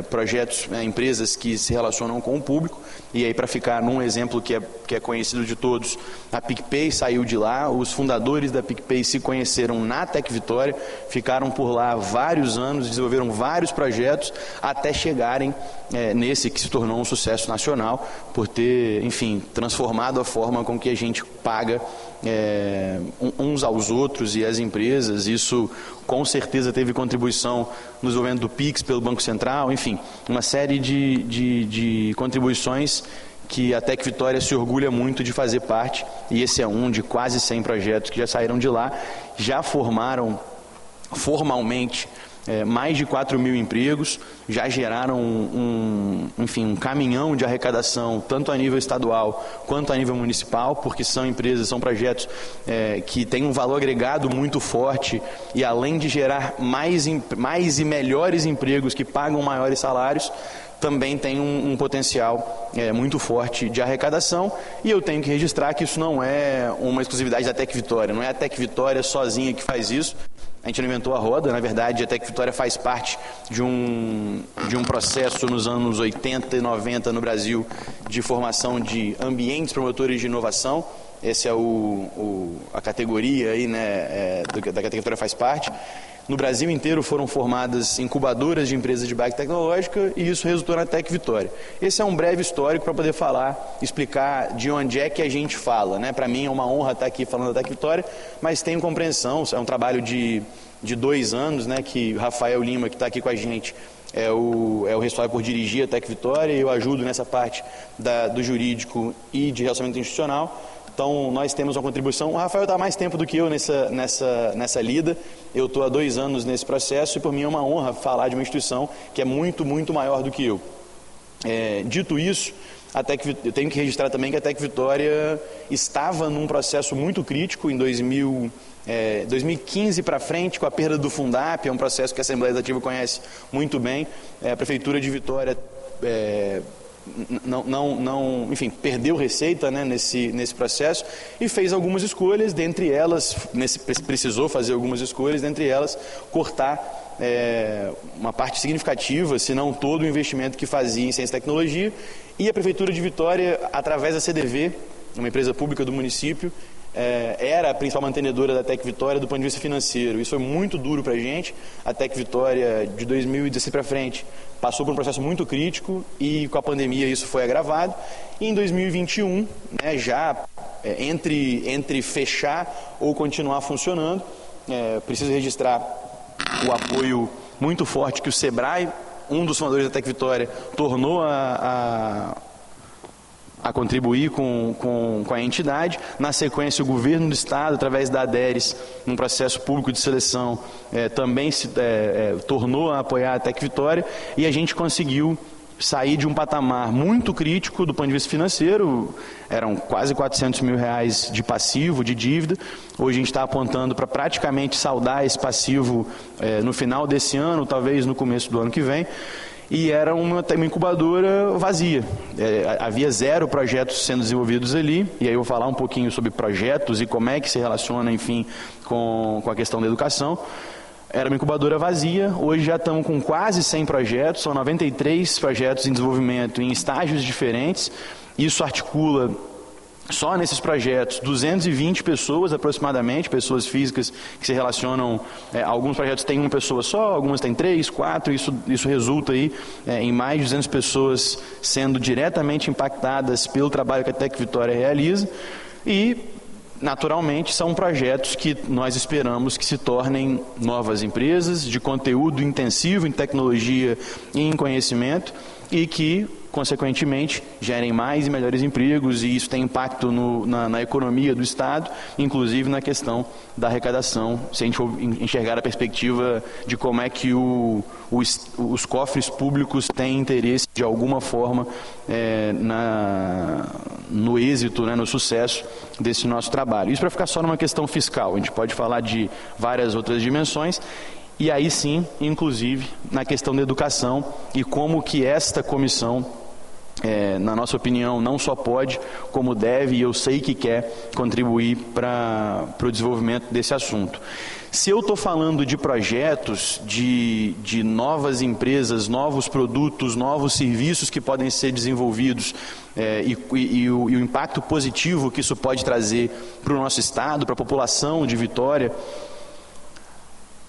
projetos, empresas que se relacionam com o público. E aí, para ficar num exemplo que é conhecido de todos, a PicPay saiu de lá, os fundadores da PicPay se conheceram na Tec Vitória, ficaram por lá vários anos, desenvolveram vários projetos, até chegarem nesse que se tornou um sucesso nacional, por ter, enfim, transformado a forma com que a gente paga uns aos outros e as empresas. Isso com certeza teve contribuição no desenvolvimento do Pix pelo Banco Central, enfim, uma série de contribuições que a Tec Vitória se orgulha muito de fazer parte, e esse é um de quase 100 projetos que já saíram de lá, já formaram formalmente mais de 4 mil empregos, já geraram um caminhão de arrecadação, tanto a nível estadual quanto a nível municipal, porque são empresas, são projetos que têm um valor agregado muito forte, e além de gerar mais e melhores empregos que pagam maiores salários, também tem um potencial muito forte de arrecadação. E eu tenho que registrar que isso não é uma exclusividade da Tec Vitória, não é a Tec Vitória sozinha que faz isso. A gente não inventou a roda, na verdade a Tec Vitória faz parte de um processo nos anos 80 e 90 no Brasil de formação de ambientes promotores de inovação. Essa é a categoria aí, né, da que a Tec Vitória faz parte. No Brasil inteiro foram formadas incubadoras de empresas de bike tecnológica e isso resultou na Tec Vitória. Esse é um breve histórico para poder explicar de onde é que a gente fala, né? Para mim é uma honra estar aqui falando da Tec Vitória, mas tenho compreensão, é um trabalho de 2 anos, né? Que o Rafael Lima, que está aqui com a gente, é o responsável por dirigir a Tec Vitória e eu ajudo nessa parte do jurídico e de relacionamento institucional. Então, nós temos uma contribuição. O Rafael está há mais tempo do que eu nessa lida. Eu estou há 2 anos nesse processo e, por mim, é uma honra falar de uma instituição que é muito, muito maior do que eu. Dito isso, eu tenho que registrar também que a Tec Vitória estava num processo muito crítico em 2015 para frente, com a perda do Fundap, é um processo que a Assembleia Legislativa conhece muito bem. A Prefeitura de Vitória enfim, perdeu receita, né, nesse processo e fez algumas escolhas, dentre elas, precisou fazer algumas escolhas, dentre elas, cortar uma parte significativa, se não todo o investimento que fazia em ciência e tecnologia, e a Prefeitura de Vitória, através da CDV, uma empresa pública do município, era a principal mantenedora da Tec Vitória do ponto de vista financeiro. Isso foi muito duro para a gente. A Tec Vitória, de 2016 para frente, passou por um processo muito crítico e com a pandemia isso foi agravado. E em 2021, né, já entre fechar ou continuar funcionando, preciso registrar o apoio muito forte que o Sebrae, um dos fundadores da Tec Vitória, tornou a contribuir com a entidade. Na sequência, o governo do Estado, através da ADERES, num processo público de seleção, também se tornou a apoiar a Tec Vitória e a gente conseguiu sair de um patamar muito crítico do ponto de vista financeiro. Eram quase R$400 mil de passivo, de dívida. Hoje a gente está apontando para praticamente saldar esse passivo no final desse ano, talvez no começo do ano que vem. E era uma incubadora vazia. Havia 0 projetos sendo desenvolvidos ali, e aí eu vou falar um pouquinho sobre projetos e como é que se relaciona, enfim, com a questão da educação. Era uma incubadora vazia, hoje já estamos com quase 100 projetos, são 93 projetos em desenvolvimento em estágios diferentes. Isso articula, só nesses projetos, 220 pessoas aproximadamente, pessoas físicas que se relacionam. Alguns projetos têm uma pessoa só, algumas têm 3, 4, isso resulta aí em mais de 200 pessoas sendo diretamente impactadas pelo trabalho que a Tec Vitória realiza e, naturalmente, são projetos que nós esperamos que se tornem novas empresas de conteúdo intensivo em tecnologia e em conhecimento e que, consequentemente, gerem mais e melhores empregos, e isso tem impacto na economia do Estado, inclusive na questão da arrecadação, se a gente for enxergar a perspectiva de como é que os cofres públicos têm interesse, de alguma forma, no êxito, né, no sucesso desse nosso trabalho. Isso para ficar só numa questão fiscal, a gente pode falar de várias outras dimensões, e aí sim, inclusive, na questão da educação e como que esta comissão, na nossa opinião, não só pode, como deve, e eu sei que quer contribuir para o desenvolvimento desse assunto. Se eu estou falando de projetos, de novas empresas, novos produtos, novos serviços que podem ser desenvolvidos e o impacto positivo que isso pode trazer para o nosso Estado, para a população de Vitória,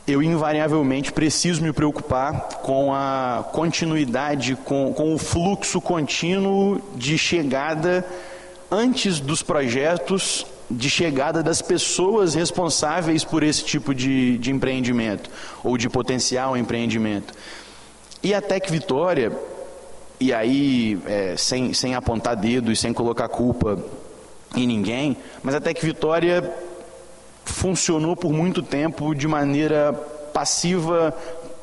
eu invariavelmente preciso me preocupar com a continuidade, com o fluxo contínuo de chegada antes dos projetos, de chegada das pessoas responsáveis por esse tipo de empreendimento ou de potencial empreendimento. E a Tec Vitória, e aí sem apontar dedo e sem colocar culpa em ninguém, mas a Tec Vitória funcionou por muito tempo de maneira passiva,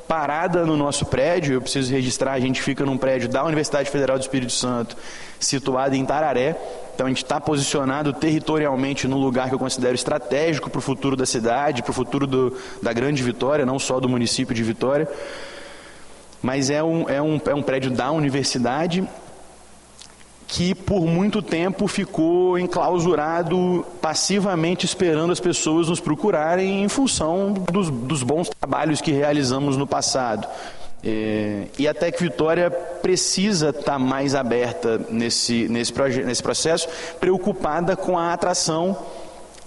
parada no nosso prédio. Eu preciso registrar, a gente fica num prédio da Universidade Federal do Espírito Santo, situado em Tararé. Então a gente está posicionado territorialmente num lugar que eu considero estratégico para o futuro da cidade, para o futuro da Grande Vitória, não só do município de Vitória. Mas é um prédio da universidade que por muito tempo ficou enclausurado, passivamente esperando as pessoas nos procurarem em função dos bons trabalhos que realizamos no passado. E a Tec Vitória precisa estar mais aberta nesse processo, preocupada com a atração,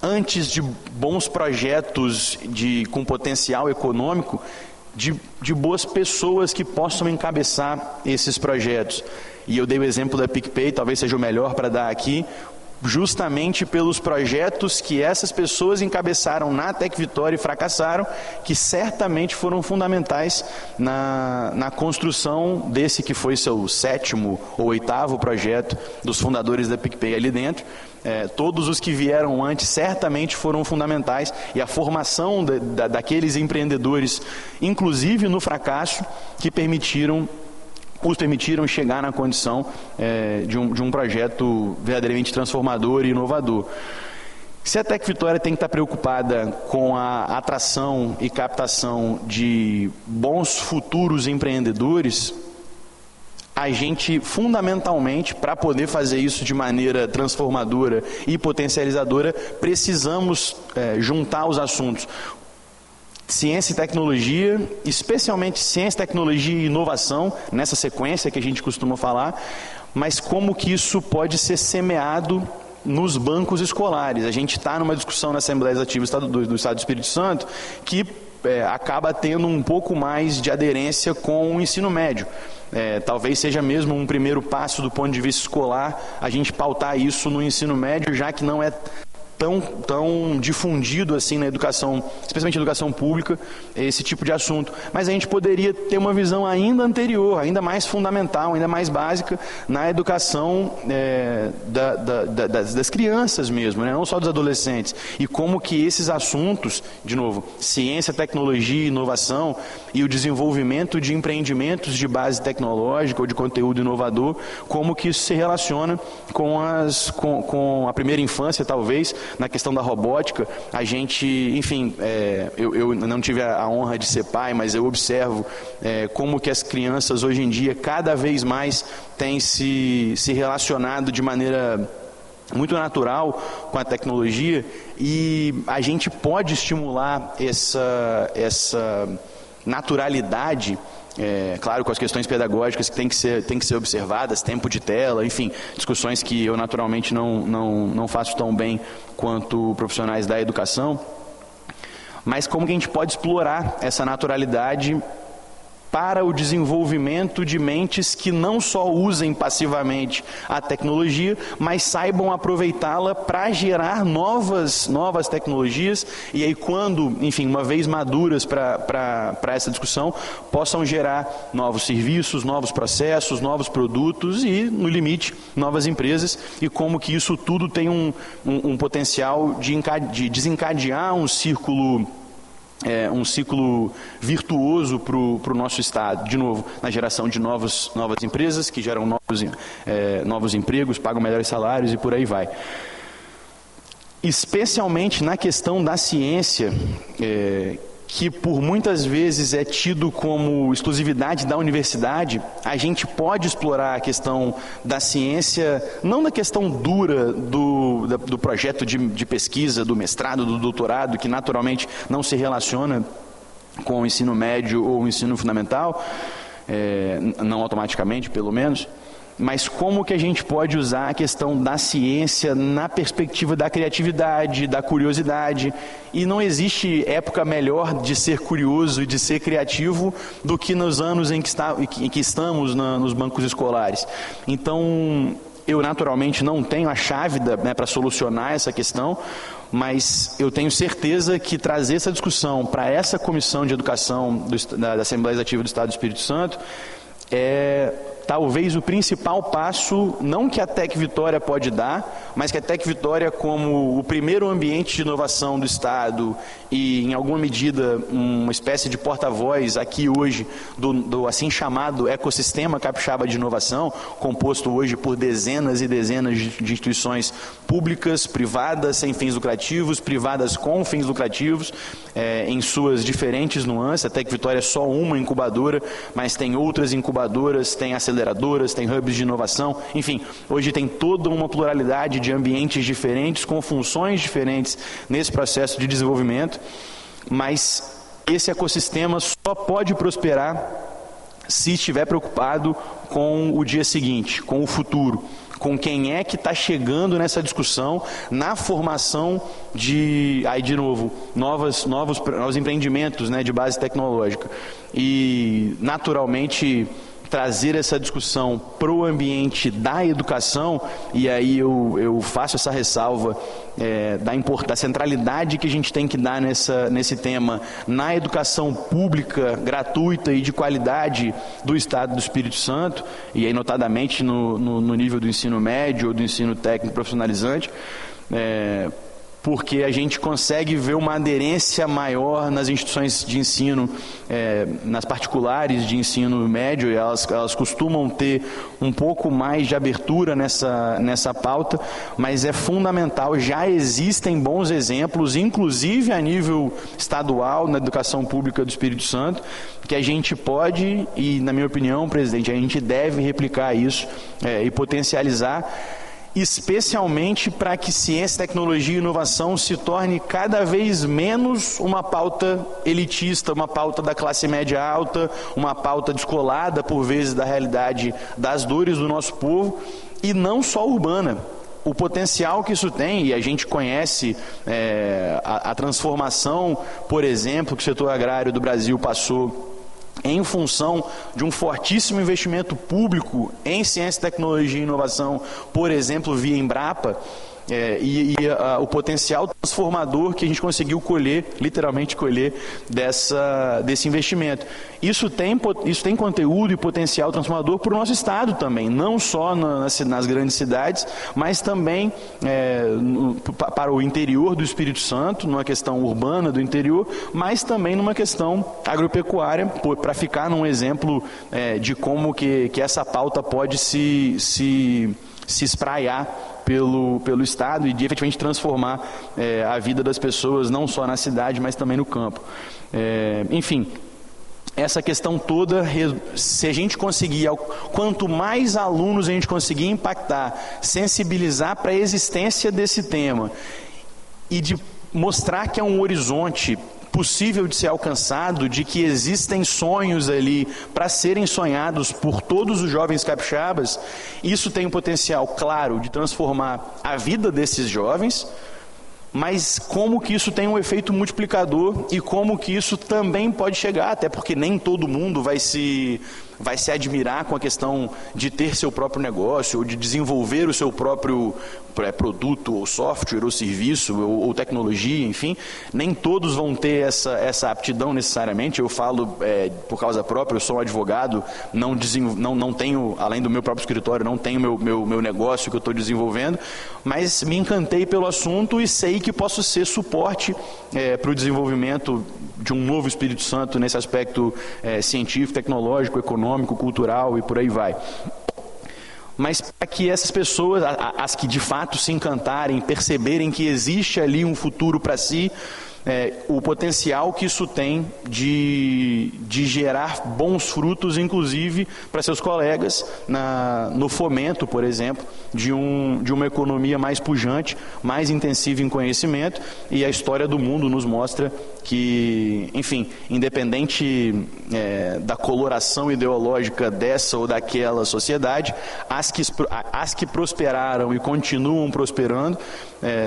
antes de bons projetos com potencial econômico, de boas pessoas que possam encabeçar esses projetos. E eu dei o exemplo da PicPay, talvez seja o melhor para dar aqui, justamente pelos projetos que essas pessoas encabeçaram na Tec Vitória e fracassaram, que certamente foram fundamentais na construção desse que foi seu 7º ou 8º projeto dos fundadores da PicPay ali dentro. Todos os que vieram antes certamente foram fundamentais, e a formação daqueles empreendedores, inclusive no fracasso, que os permitiram chegar na condição de um projeto verdadeiramente transformador e inovador. Se a Tec Vitória tem que estar preocupada com a atração e captação de bons futuros empreendedores, a gente, fundamentalmente, para poder fazer isso de maneira transformadora e potencializadora, precisamos juntar os assuntos ciência e tecnologia, especialmente ciência, tecnologia e inovação, nessa sequência que a gente costuma falar, mas como que isso pode ser semeado nos bancos escolares. A gente está numa discussão na Assembleia Legislativa do Estado do Espírito Santo que acaba tendo um pouco mais de aderência com o ensino médio. Talvez seja mesmo um primeiro passo do ponto de vista escolar a gente pautar isso no ensino médio, já que não é tão difundido assim na educação, especialmente na educação pública, esse tipo de assunto. Mas a gente poderia ter uma visão ainda anterior, ainda mais fundamental, ainda mais básica, na educação das crianças mesmo, né? Não só dos adolescentes. E como que esses assuntos, de novo, ciência, tecnologia, inovação e o desenvolvimento de empreendimentos de base tecnológica ou de conteúdo inovador, como que isso se relaciona com a primeira infância, talvez, na questão da robótica. A gente, enfim, eu não tive a honra de ser pai, mas eu observo como que as crianças hoje em dia cada vez mais têm se relacionado de maneira muito natural com a tecnologia, e a gente pode estimular essa naturalidade, claro, com as questões pedagógicas que tem que ser observadas, tempo de tela, enfim, discussões que eu naturalmente não faço tão bem quanto profissionais da educação, mas como que a gente pode explorar essa naturalidade para o desenvolvimento de mentes que não só usem passivamente a tecnologia, mas saibam aproveitá-la para gerar novas tecnologias, e aí quando, enfim, uma vez maduras para essa discussão, possam gerar novos serviços, novos processos, novos produtos e, no limite, novas empresas, e como que isso tudo tem um potencial de desencadear um ciclo virtuoso para o nosso Estado, de novo, na geração de novas empresas que geram novos empregos, pagam melhores salários e por aí vai. Especialmente na questão da ciência, que por muitas vezes é tido como exclusividade da universidade, a gente pode explorar a questão da ciência, não da questão dura do projeto de pesquisa, do mestrado, do doutorado, que naturalmente não se relaciona com o ensino médio ou o ensino fundamental, não automaticamente, pelo menos, mas como que a gente pode usar a questão da ciência na perspectiva da criatividade, da curiosidade. E não existe época melhor de ser curioso e de ser criativo do que nos anos em que estamos nos bancos escolares. Então, eu naturalmente não tenho a chave para solucionar essa questão, mas eu tenho certeza que trazer essa discussão para essa comissão de educação da Assembleia Legislativa do Estado do Espírito Santo talvez o principal passo, não que a Tec Vitória pode dar, mas que a Tec Vitória, como o primeiro ambiente de inovação do Estado e, em alguma medida, uma espécie de porta-voz aqui hoje do assim chamado ecossistema capixaba de inovação, composto hoje por dezenas e dezenas de instituições públicas, privadas, sem fins lucrativos, privadas com fins lucrativos, em suas diferentes nuances. A Tec Vitória é só uma incubadora, mas tem outras incubadoras, tem aceleradoras, tem hubs de inovação, enfim, hoje tem toda uma pluralidade de ambientes diferentes, com funções diferentes nesse processo de desenvolvimento, mas esse ecossistema só pode prosperar se estiver preocupado com o dia seguinte, com o futuro, com quem é que está chegando nessa discussão, na formação de novo, novos empreendimentos, né, de base tecnológica. E, naturalmente, trazer essa discussão para o ambiente da educação, e aí eu faço essa ressalva da centralidade que a gente tem que dar nesse tema na educação pública, gratuita e de qualidade do Estado do Espírito Santo, e aí notadamente no nível do ensino médio ou do ensino técnico profissionalizante, porque a gente consegue ver uma aderência maior nas instituições de ensino, nas particulares de ensino médio, e elas costumam ter um pouco mais de abertura nessa pauta, mas é fundamental, já existem bons exemplos, inclusive a nível estadual, na educação pública do Espírito Santo, que a gente pode, e na minha opinião, presidente, a gente deve replicar isso e potencializar, especialmente para que ciência, tecnologia e inovação se torne cada vez menos uma pauta elitista, uma pauta da classe média alta, uma pauta descolada, por vezes, da realidade das dores do nosso povo, e não só urbana. O potencial que isso tem, e a gente conhece a transformação, por exemplo, que o setor agrário do Brasil passou em função de um fortíssimo investimento público em ciência, tecnologia e inovação, por exemplo, via Embrapa, o potencial transformador que a gente conseguiu literalmente colher desse investimento. Isso tem conteúdo e potencial transformador para o nosso Estado também, não só nas grandes cidades, mas também para o interior do Espírito Santo, numa questão urbana do interior, mas também numa questão agropecuária, para ficar num exemplo de como que essa pauta pode se espraiar pelo Estado e de efetivamente transformar a vida das pessoas, não só na cidade, mas também no campo. Enfim, essa questão toda, se a gente conseguir, quanto mais alunos a gente conseguir impactar, sensibilizar para a existência desse tema e de mostrar que é um horizonte possível de ser alcançado, de que existem sonhos ali para serem sonhados por todos os jovens capixabas, isso tem um potencial, claro, de transformar a vida desses jovens, mas como que isso tem um efeito multiplicador e como que isso também pode chegar, até porque nem todo mundo vai se admirar com a questão de ter seu próprio negócio ou de desenvolver o seu próprio produto ou software ou serviço ou tecnologia, enfim, nem todos vão ter essa aptidão necessariamente. Eu falo por causa própria, eu sou um advogado, não tenho, além do meu próprio escritório, não tenho meu negócio que eu estou desenvolvendo, mas me encantei pelo assunto e sei que posso ser suporte para o desenvolvimento de um novo Espírito Santo nesse aspecto científico, tecnológico, econômico, cultural e por aí vai. Mas para que essas pessoas, as que de fato se encantarem, perceberem que existe ali um futuro para si, o potencial que isso tem de gerar bons frutos, inclusive para seus colegas, no fomento, por exemplo, de uma economia mais pujante, mais intensiva em conhecimento, e a história do mundo nos mostra que, enfim, independente da coloração ideológica dessa ou daquela sociedade, as que prosperaram e continuam prosperando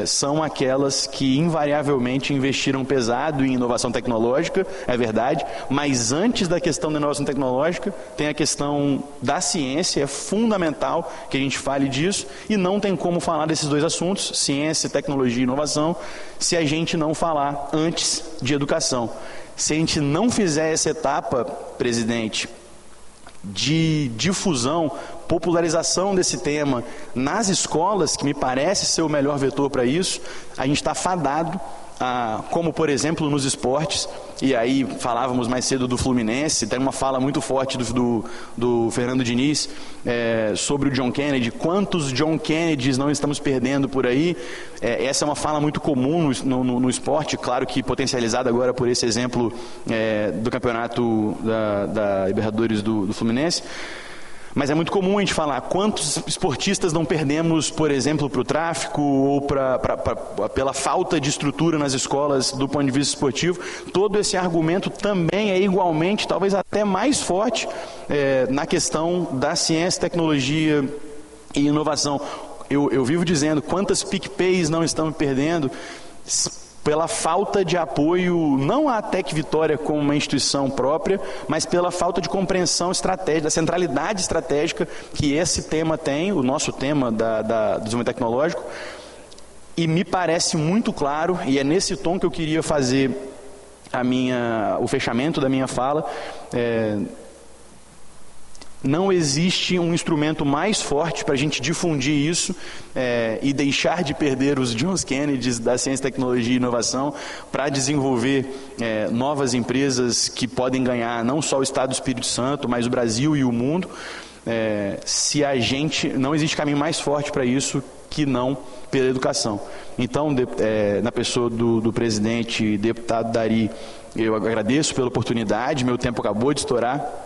são aquelas que invariavelmente investiram pesado em inovação tecnológica, é verdade, mas antes da questão da inovação tecnológica tem a questão da ciência. É fundamental que a gente fale disso, e não tem como falar desses dois assuntos, ciência, tecnologia e inovação, se a gente não falar antes de educação. Se a gente não fizer essa etapa, presidente, de difusão popularização desse tema nas escolas, que me parece ser o melhor vetor para isso, a gente está fadado, como por exemplo nos esportes, e aí falávamos mais cedo do Fluminense, tem uma fala muito forte do Fernando Diniz sobre o John Kennedy, quantos John Kennedys não estamos perdendo por aí. Essa é uma fala muito comum no esporte, claro que potencializada agora por esse exemplo do campeonato da Libertadores do Fluminense. Mas é muito comum a gente falar quantos esportistas não perdemos, por exemplo, para o tráfico ou pela falta de estrutura nas escolas do ponto de vista esportivo. Todo esse argumento também é igualmente, talvez até mais forte, na questão da ciência, tecnologia e inovação. Eu vivo dizendo quantas PicPays não estamos perdendo pela falta de apoio, não à Tec Vitória como uma instituição própria, mas pela falta de compreensão estratégica, da centralidade estratégica que esse tema tem, o nosso tema do desenvolvimento tecnológico, e me parece muito claro, e é nesse tom que eu queria fazer o fechamento da minha fala. Não existe um instrumento mais forte para a gente difundir isso e deixar de perder os John Kennedys da ciência, tecnologia e inovação para desenvolver novas empresas que podem ganhar não só o Estado do Espírito Santo, mas o Brasil e o mundo. Não existe caminho mais forte para isso que não pela educação. Então, na pessoa do presidente e deputado Dari, eu agradeço pela oportunidade, meu tempo acabou de estourar.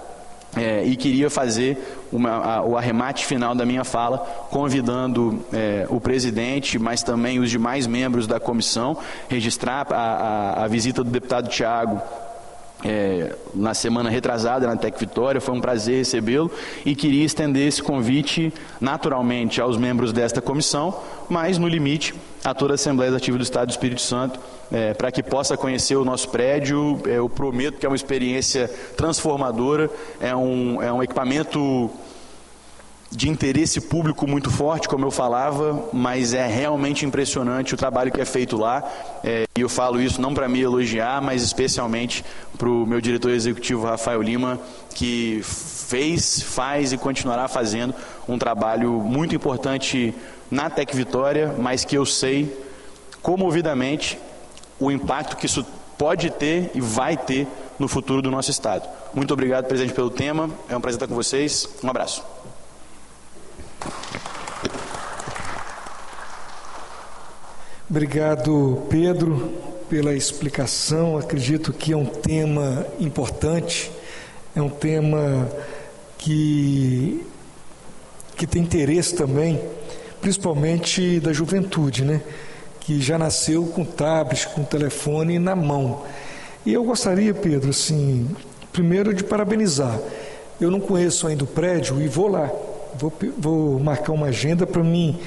E queria fazer o arremate final da minha fala, convidando o presidente, mas também os demais membros da comissão, registrar a visita do deputado Tiago na semana retrasada na Tec Vitória. Foi um prazer recebê-lo e queria estender esse convite naturalmente aos membros desta comissão, mas no limite a toda a Assembleia Legislativa do Estado do Espírito Santo, para que possa conhecer o nosso prédio. Eu prometo que é uma experiência transformadora, é um equipamento de interesse público muito forte, como eu falava, mas é realmente impressionante o trabalho que é feito lá, e eu falo isso não para me elogiar, mas especialmente para o meu diretor executivo Rafael Lima, que faz e continuará fazendo um trabalho muito importante na Tec Vitória, mas que eu sei comovidamente o impacto que isso pode ter e vai ter no futuro do nosso Estado. Muito obrigado, presidente, pelo tema, é um prazer estar com vocês, um abraço. Obrigado, Pedro, pela explicação. Acredito que é um tema importante, é um tema que tem interesse também, principalmente da juventude, né? Que já nasceu com tablet, com telefone na mão. E eu gostaria, Pedro, assim, primeiro de parabenizar. Eu não conheço ainda o prédio e vou lá. Vou marcar uma agenda para mim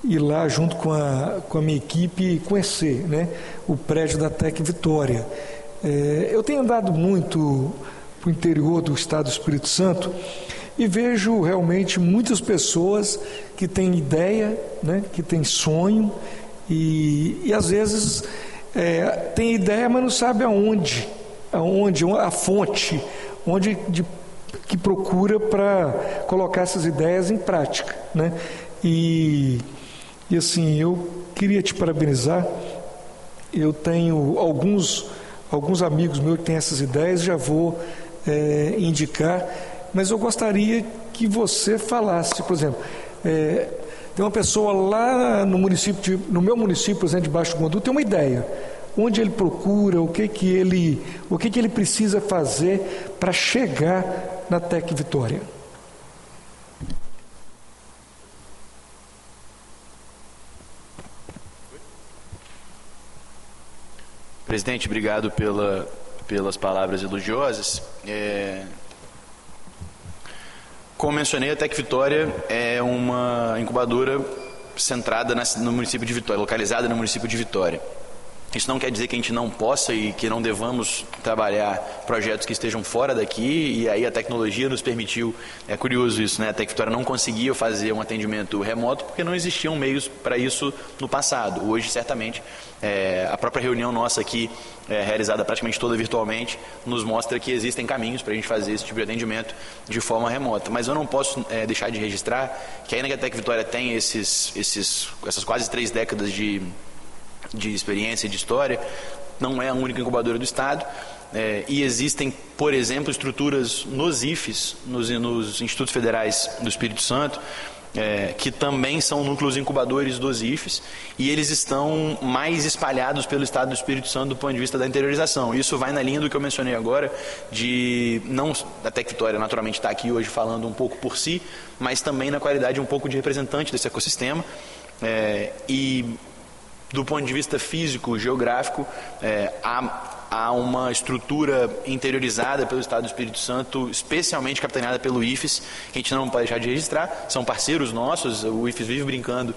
ir lá junto com a minha equipe e conhecer, né, o prédio da Tec Vitória. Eu tenho andado muito para o interior do Estado do Espírito Santo e vejo realmente muitas pessoas que têm ideia, né, que têm sonho e às vezes tem ideia, mas não sabe aonde a fonte, que procura para colocar essas ideias em prática, né? E assim, eu queria te parabenizar. Eu tenho alguns amigos meus que têm essas ideias, já vou indicar, mas eu gostaria que você falasse, por exemplo, tem uma pessoa lá no meu município, por exemplo, de Baixo do Guandu, tem uma ideia. Onde ele procura, o que ele precisa fazer para chegar na Tec Vitória? Presidente, obrigado pelas palavras elogiosas. Como mencionei, a Tec Vitória é uma incubadora centrada no município de Vitória, localizada no município de Vitória. Isso não quer dizer que a gente não possa e que não devamos trabalhar projetos que estejam fora daqui, e aí a tecnologia nos permitiu, é curioso isso, né? A Tec Vitória não conseguia fazer um atendimento remoto porque não existiam meios para isso no passado. Hoje, certamente, a própria reunião nossa aqui, realizada praticamente toda virtualmente, nos mostra que existem caminhos para a gente fazer esse tipo de atendimento de forma remota. Mas eu não posso deixar de registrar que ainda que a Tec Vitória tem essas quase 3 décadas de experiência e de história, não é a única incubadora do Estado, e existem, por exemplo, estruturas nos IFES, nos Institutos Federais do Espírito Santo, que também são núcleos incubadores dos IFES, e eles estão mais espalhados pelo Estado do Espírito Santo do ponto de vista da interiorização. Isso vai na linha do que eu mencionei agora, de não a Tec Vitória naturalmente está aqui hoje falando um pouco por si, mas também na qualidade um pouco de representante desse ecossistema, e do ponto de vista físico, geográfico, há uma estrutura interiorizada pelo Estado do Espírito Santo, especialmente capitaneada pelo IFES, que a gente não pode deixar de registrar. São parceiros nossos, o IFES vive brincando,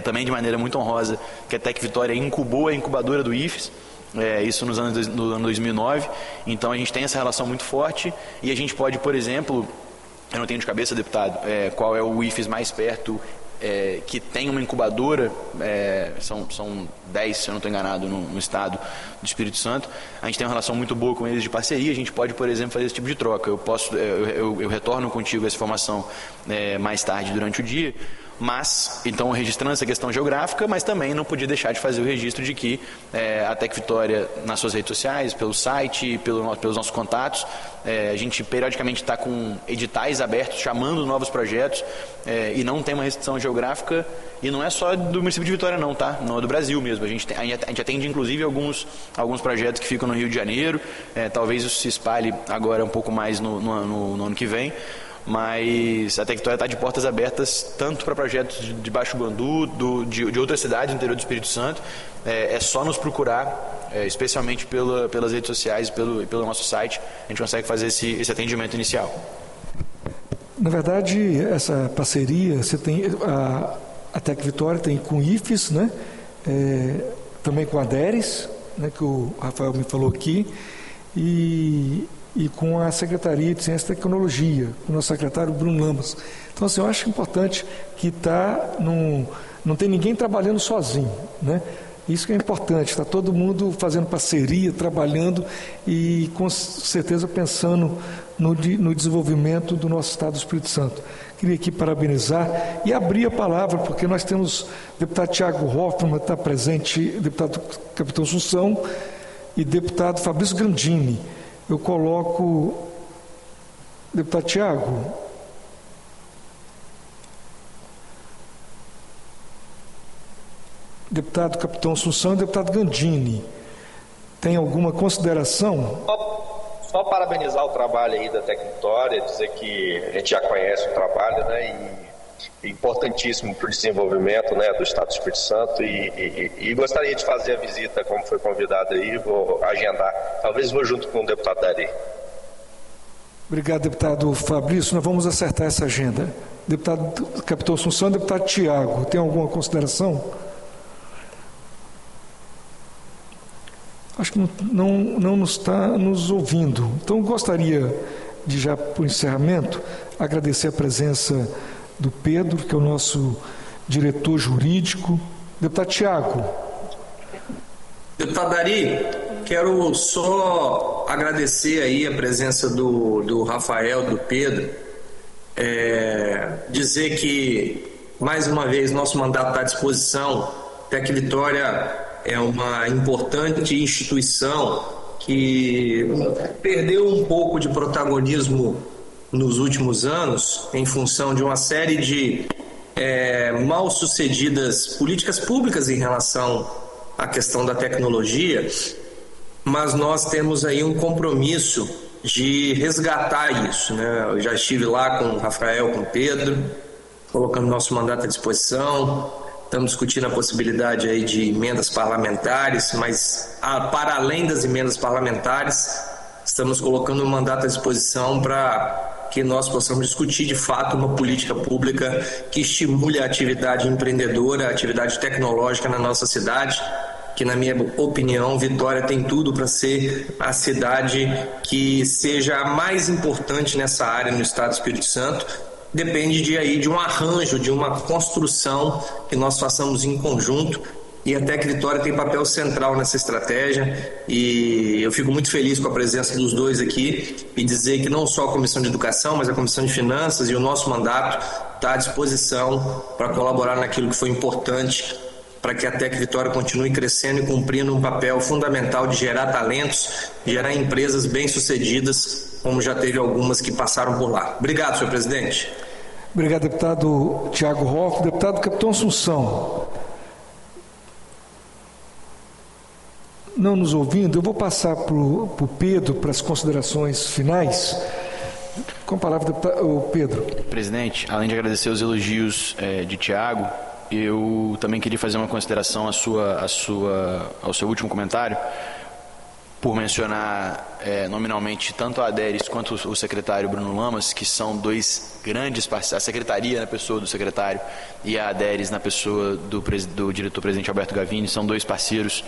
também de maneira muito honrosa, que a Tec Vitória incubou a incubadora do IFES, isso no ano 2009. Então a gente tem essa relação muito forte, e a gente pode, por exemplo, eu não tenho de cabeça, deputado, qual é o IFES mais perto, que tem uma incubadora, são 10, se eu não estou enganado, no estado do Espírito Santo. A gente tem uma relação muito boa com eles de parceria. A gente pode, por exemplo, fazer esse tipo de troca. Eu retorno contigo essa informação mais tarde durante o dia, mas, então, registrando essa questão geográfica, mas também não podia deixar de fazer o registro de que a Tec Vitória, nas suas redes sociais, pelo site, pelos nossos contatos, a gente periodicamente está com editais abertos, chamando novos projetos, e não tem uma restrição geográfica, e não é só do município de Vitória não, tá? Não é do Brasil mesmo. A gente atende, inclusive, alguns projetos que ficam no Rio de Janeiro. Talvez isso se espalhe agora um pouco mais no ano que vem. Mas a Tec Vitória está de portas abertas tanto para projetos de Baixo Guandu, de outras cidades do interior do Espírito Santo. É só nos procurar, especialmente pelas redes sociais e pelo nosso site, a gente consegue fazer esse atendimento inicial. Na verdade, essa parceria, você tem a Tec Vitória tem com o IFES, né? Também com a DERES, né, que o Rafael me falou aqui, e com a Secretaria de Ciência e Tecnologia, com o nosso secretário Bruno Lamas. Então, assim, eu acho importante que não tem ninguém trabalhando sozinho, né? Isso que é importante, está todo mundo fazendo parceria, trabalhando e com certeza pensando no desenvolvimento do nosso Estado do Espírito Santo. Queria aqui parabenizar e abrir a palavra, porque nós temos o deputado Tiago Hoffmann, está presente, deputado Capitão Assunção e deputado Fabrício Grandini. Eu coloco, deputado Tiago, deputado Capitão Assunção e deputado Gandini. Tem alguma consideração? Só parabenizar o trabalho aí da Tec Vitória, dizer que a gente já conhece o trabalho, né, e importantíssimo para o desenvolvimento, né, do Estado do Espírito Santo, e gostaria de fazer a visita, como foi convidado aí, vou agendar, talvez vou junto com o deputado Dari. Obrigado, deputado Fabrício, nós vamos acertar essa agenda. Deputado Capitão Assunção, deputado Tiago, tem alguma consideração? Acho que não está nos ouvindo. Então, gostaria de, já por encerramento, agradecer a presença do Pedro, que é o nosso diretor jurídico. Deputado Tiago. Deputado Dari, quero só agradecer aí a presença do Rafael, do Pedro, dizer que, mais uma vez, nosso mandato está à disposição. Tec Vitória é uma importante instituição que perdeu um pouco de protagonismo nos últimos anos em função de uma série de mal sucedidas políticas públicas em relação à questão da tecnologia, mas nós temos aí um compromisso de resgatar isso, né? Eu já estive lá com o Rafael, com o Pedro, colocando nosso mandato à disposição. Estamos discutindo a possibilidade aí de emendas parlamentares, mas para além das emendas parlamentares, estamos colocando um mandato à disposição para que nós possamos discutir de fato uma política pública que estimule a atividade empreendedora, a atividade tecnológica na nossa cidade, que, na minha opinião, Vitória tem tudo para ser a cidade que seja a mais importante nessa área no estado do Espírito Santo. Depende de um arranjo, de uma construção que nós façamos em conjunto, e a Tec Vitória tem papel central nessa estratégia, e eu fico muito feliz com a presença dos dois aqui e dizer que não só a Comissão de Educação, mas a Comissão de Finanças e o nosso mandato está à disposição para colaborar naquilo que foi importante para que a Tec Vitória continue crescendo e cumprindo um papel fundamental de gerar talentos, gerar empresas bem-sucedidas, como já teve algumas que passaram por lá. Obrigado, senhor presidente. Obrigado, deputado Tiago Hoff. Deputado Capitão Assunção, não nos ouvindo, eu vou passar para o Pedro para as considerações finais. Com a palavra, o Pedro. Presidente, além de agradecer os elogios de Tiago, eu também queria fazer uma consideração ao seu último comentário, por mencionar nominalmente tanto a Aderes quanto o secretário Bruno Lamas, que são dois grandes parceiros, a secretaria na pessoa do secretário e a Aderes na pessoa do diretor-presidente Alberto Gavini, são dois parceiros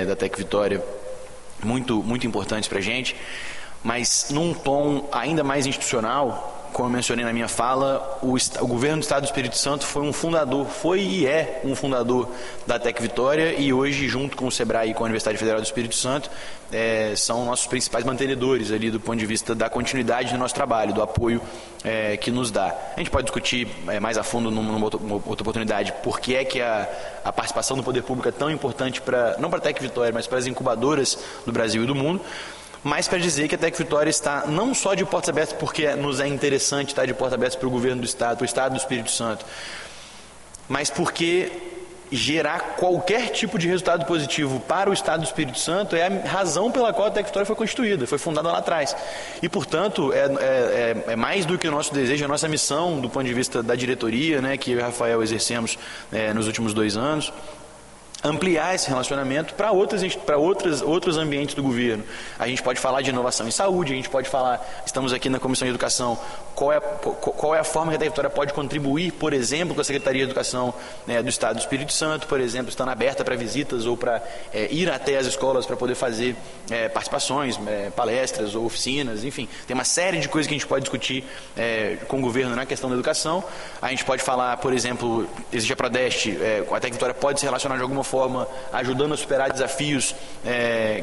da Tec Vitória muito, muito importantes para a gente, mas num tom ainda mais institucional. Como eu mencionei na minha fala, o governo do Estado do Espírito Santo foi e é um fundador da Tec Vitória, e hoje, junto com o SEBRAE e com a Universidade Federal do Espírito Santo, são nossos principais mantenedores ali do ponto de vista da continuidade do nosso trabalho, do apoio que nos dá. A gente pode discutir mais a fundo numa outra oportunidade por que é que a participação do poder público é tão importante, não para a Tec Vitória, mas para as incubadoras do Brasil e do mundo. Mas para dizer que a Tec Vitória está não só de portas abertas porque nos é interessante estar de portas abertas para o governo do Estado, para o Estado do Espírito Santo, mas porque gerar qualquer tipo de resultado positivo para o Estado do Espírito Santo é a razão pela qual a Tec Vitória foi constituída, foi fundada lá atrás. E, portanto, é mais do que o nosso desejo, a nossa missão do ponto de vista da diretoria, né, que eu e o Rafael exercemos nos últimos 2 anos, ampliar esse relacionamento para outros ambientes do governo. A gente pode falar de inovação em saúde, a gente pode falar, estamos aqui na Comissão de Educação, qual é a forma que a Tec Vitória pode contribuir, por exemplo, com a Secretaria de Educação do Estado do Espírito Santo, por exemplo, estando aberta para visitas ou para ir até as escolas para poder fazer participações, palestras ou oficinas, enfim, tem uma série de coisas que a gente pode discutir com o governo na questão da educação. A gente pode falar, por exemplo, existe a Prodeste, a Tec Vitória pode se relacionar de alguma forma, ajudando a superar desafios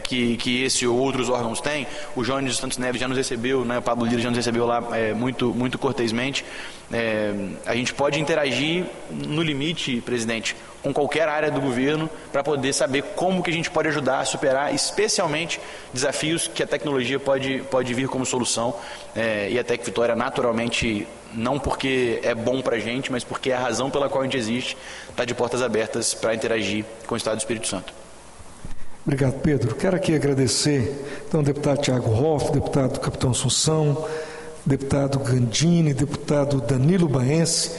que esse ou outros órgãos têm. O Jones dos Santos Neves já nos recebeu, né, o Pablo Lira já nos recebeu lá muito cortesmente. A gente pode interagir no limite, presidente, com qualquer área do governo para poder saber como que a gente pode ajudar a superar, especialmente, desafios que a tecnologia pode vir como solução. E a Tec Vitória, naturalmente, não porque é bom para a gente, mas porque é a razão pela qual a gente existe, está de portas abertas para interagir com o Estado do Espírito Santo. Obrigado, Pedro. Quero aqui agradecer, então, o deputado Tiago Hoff, deputado Capitão Assunção, deputado Gandini, deputado Danilo Baense.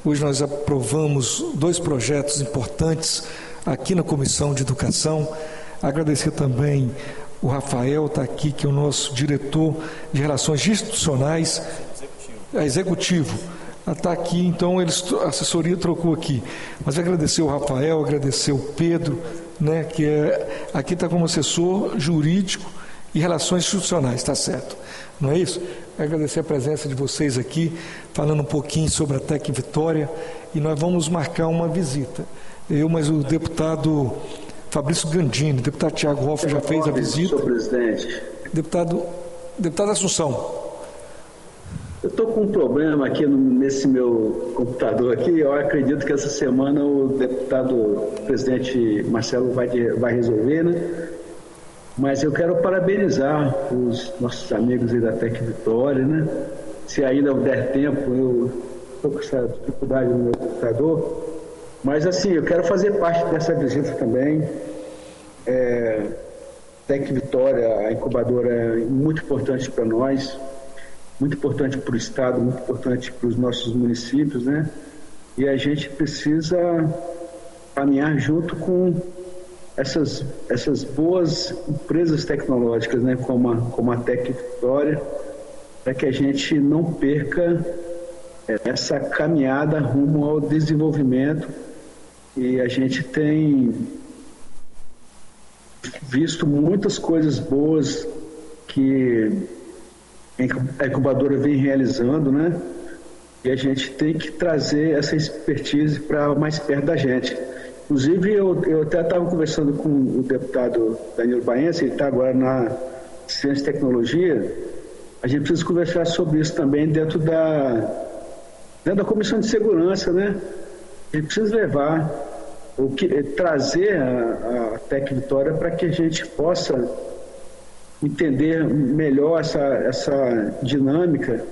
Hoje nós aprovamos 2 projetos importantes aqui na Comissão de Educação. Agradecer também o Rafael, está aqui, que é o nosso diretor de Relações Institucionais, executivo. Está aqui, então a assessoria trocou aqui. Mas agradecer o Rafael, agradecer o Pedro, né, que aqui está como assessor jurídico e relações institucionais, está certo, não é isso? Agradecer a presença de vocês aqui, falando um pouquinho sobre a Tec Vitória, e nós vamos marcar uma visita. Mas o deputado Fabrício Gandini, deputado Tiago Hoff já fez a visita. Senhor presidente. Deputado Assunção. Eu estou com um problema aqui nesse meu computador aqui. Eu acredito que essa semana o deputado presidente Marcelo vai resolver, né? Mas eu quero parabenizar os nossos amigos aí da Tec Vitória, né? Se ainda der tempo, eu estou com essa dificuldade no meu computador. Mas assim, eu quero fazer parte dessa visita também. Tec Vitória, a incubadora, é muito importante para nós, muito importante para o Estado, muito importante para os nossos municípios, né? E a gente precisa caminhar junto com essas boas empresas tecnológicas, né, como a Tec Vitória, para que a gente não perca essa caminhada rumo ao desenvolvimento. E a gente tem visto muitas coisas boas que a incubadora vem realizando, né? E a gente tem que trazer essa expertise para mais perto da gente. Inclusive, eu até estava conversando com o deputado Danilo Baense, ele está agora na Ciência e Tecnologia. A gente precisa conversar sobre isso também dentro da Comissão de Segurança, né? A gente precisa levar, trazer a Tec Vitória para que a gente possa entender melhor essa dinâmica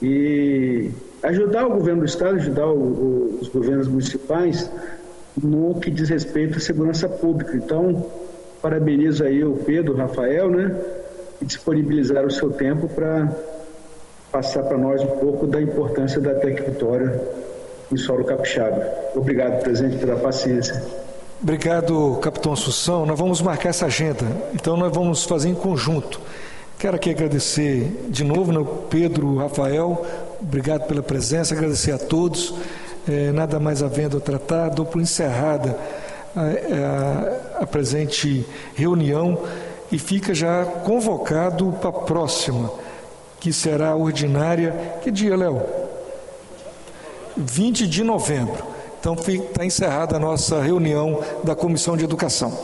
e ajudar o governo do Estado, ajudar os governos municipais no que diz respeito à segurança pública. Então, parabenizo aí o Pedro, o Rafael, né? E disponibilizar o seu tempo para passar para nós um pouco da importância da Tec Vitória em solo capixaba. Obrigado, presidente, pela paciência. Obrigado, capitão Assunção. Nós vamos marcar essa agenda, então nós vamos fazer em conjunto. Quero aqui agradecer de novo, né, Pedro, Rafael, obrigado pela presença, agradecer a todos. Nada mais havendo a tratar, dou por encerrada a presente reunião e fica já convocado para a próxima, que será ordinária. Que dia, Léo? 20 de novembro. Então está encerrada a nossa reunião da Comissão de Educação.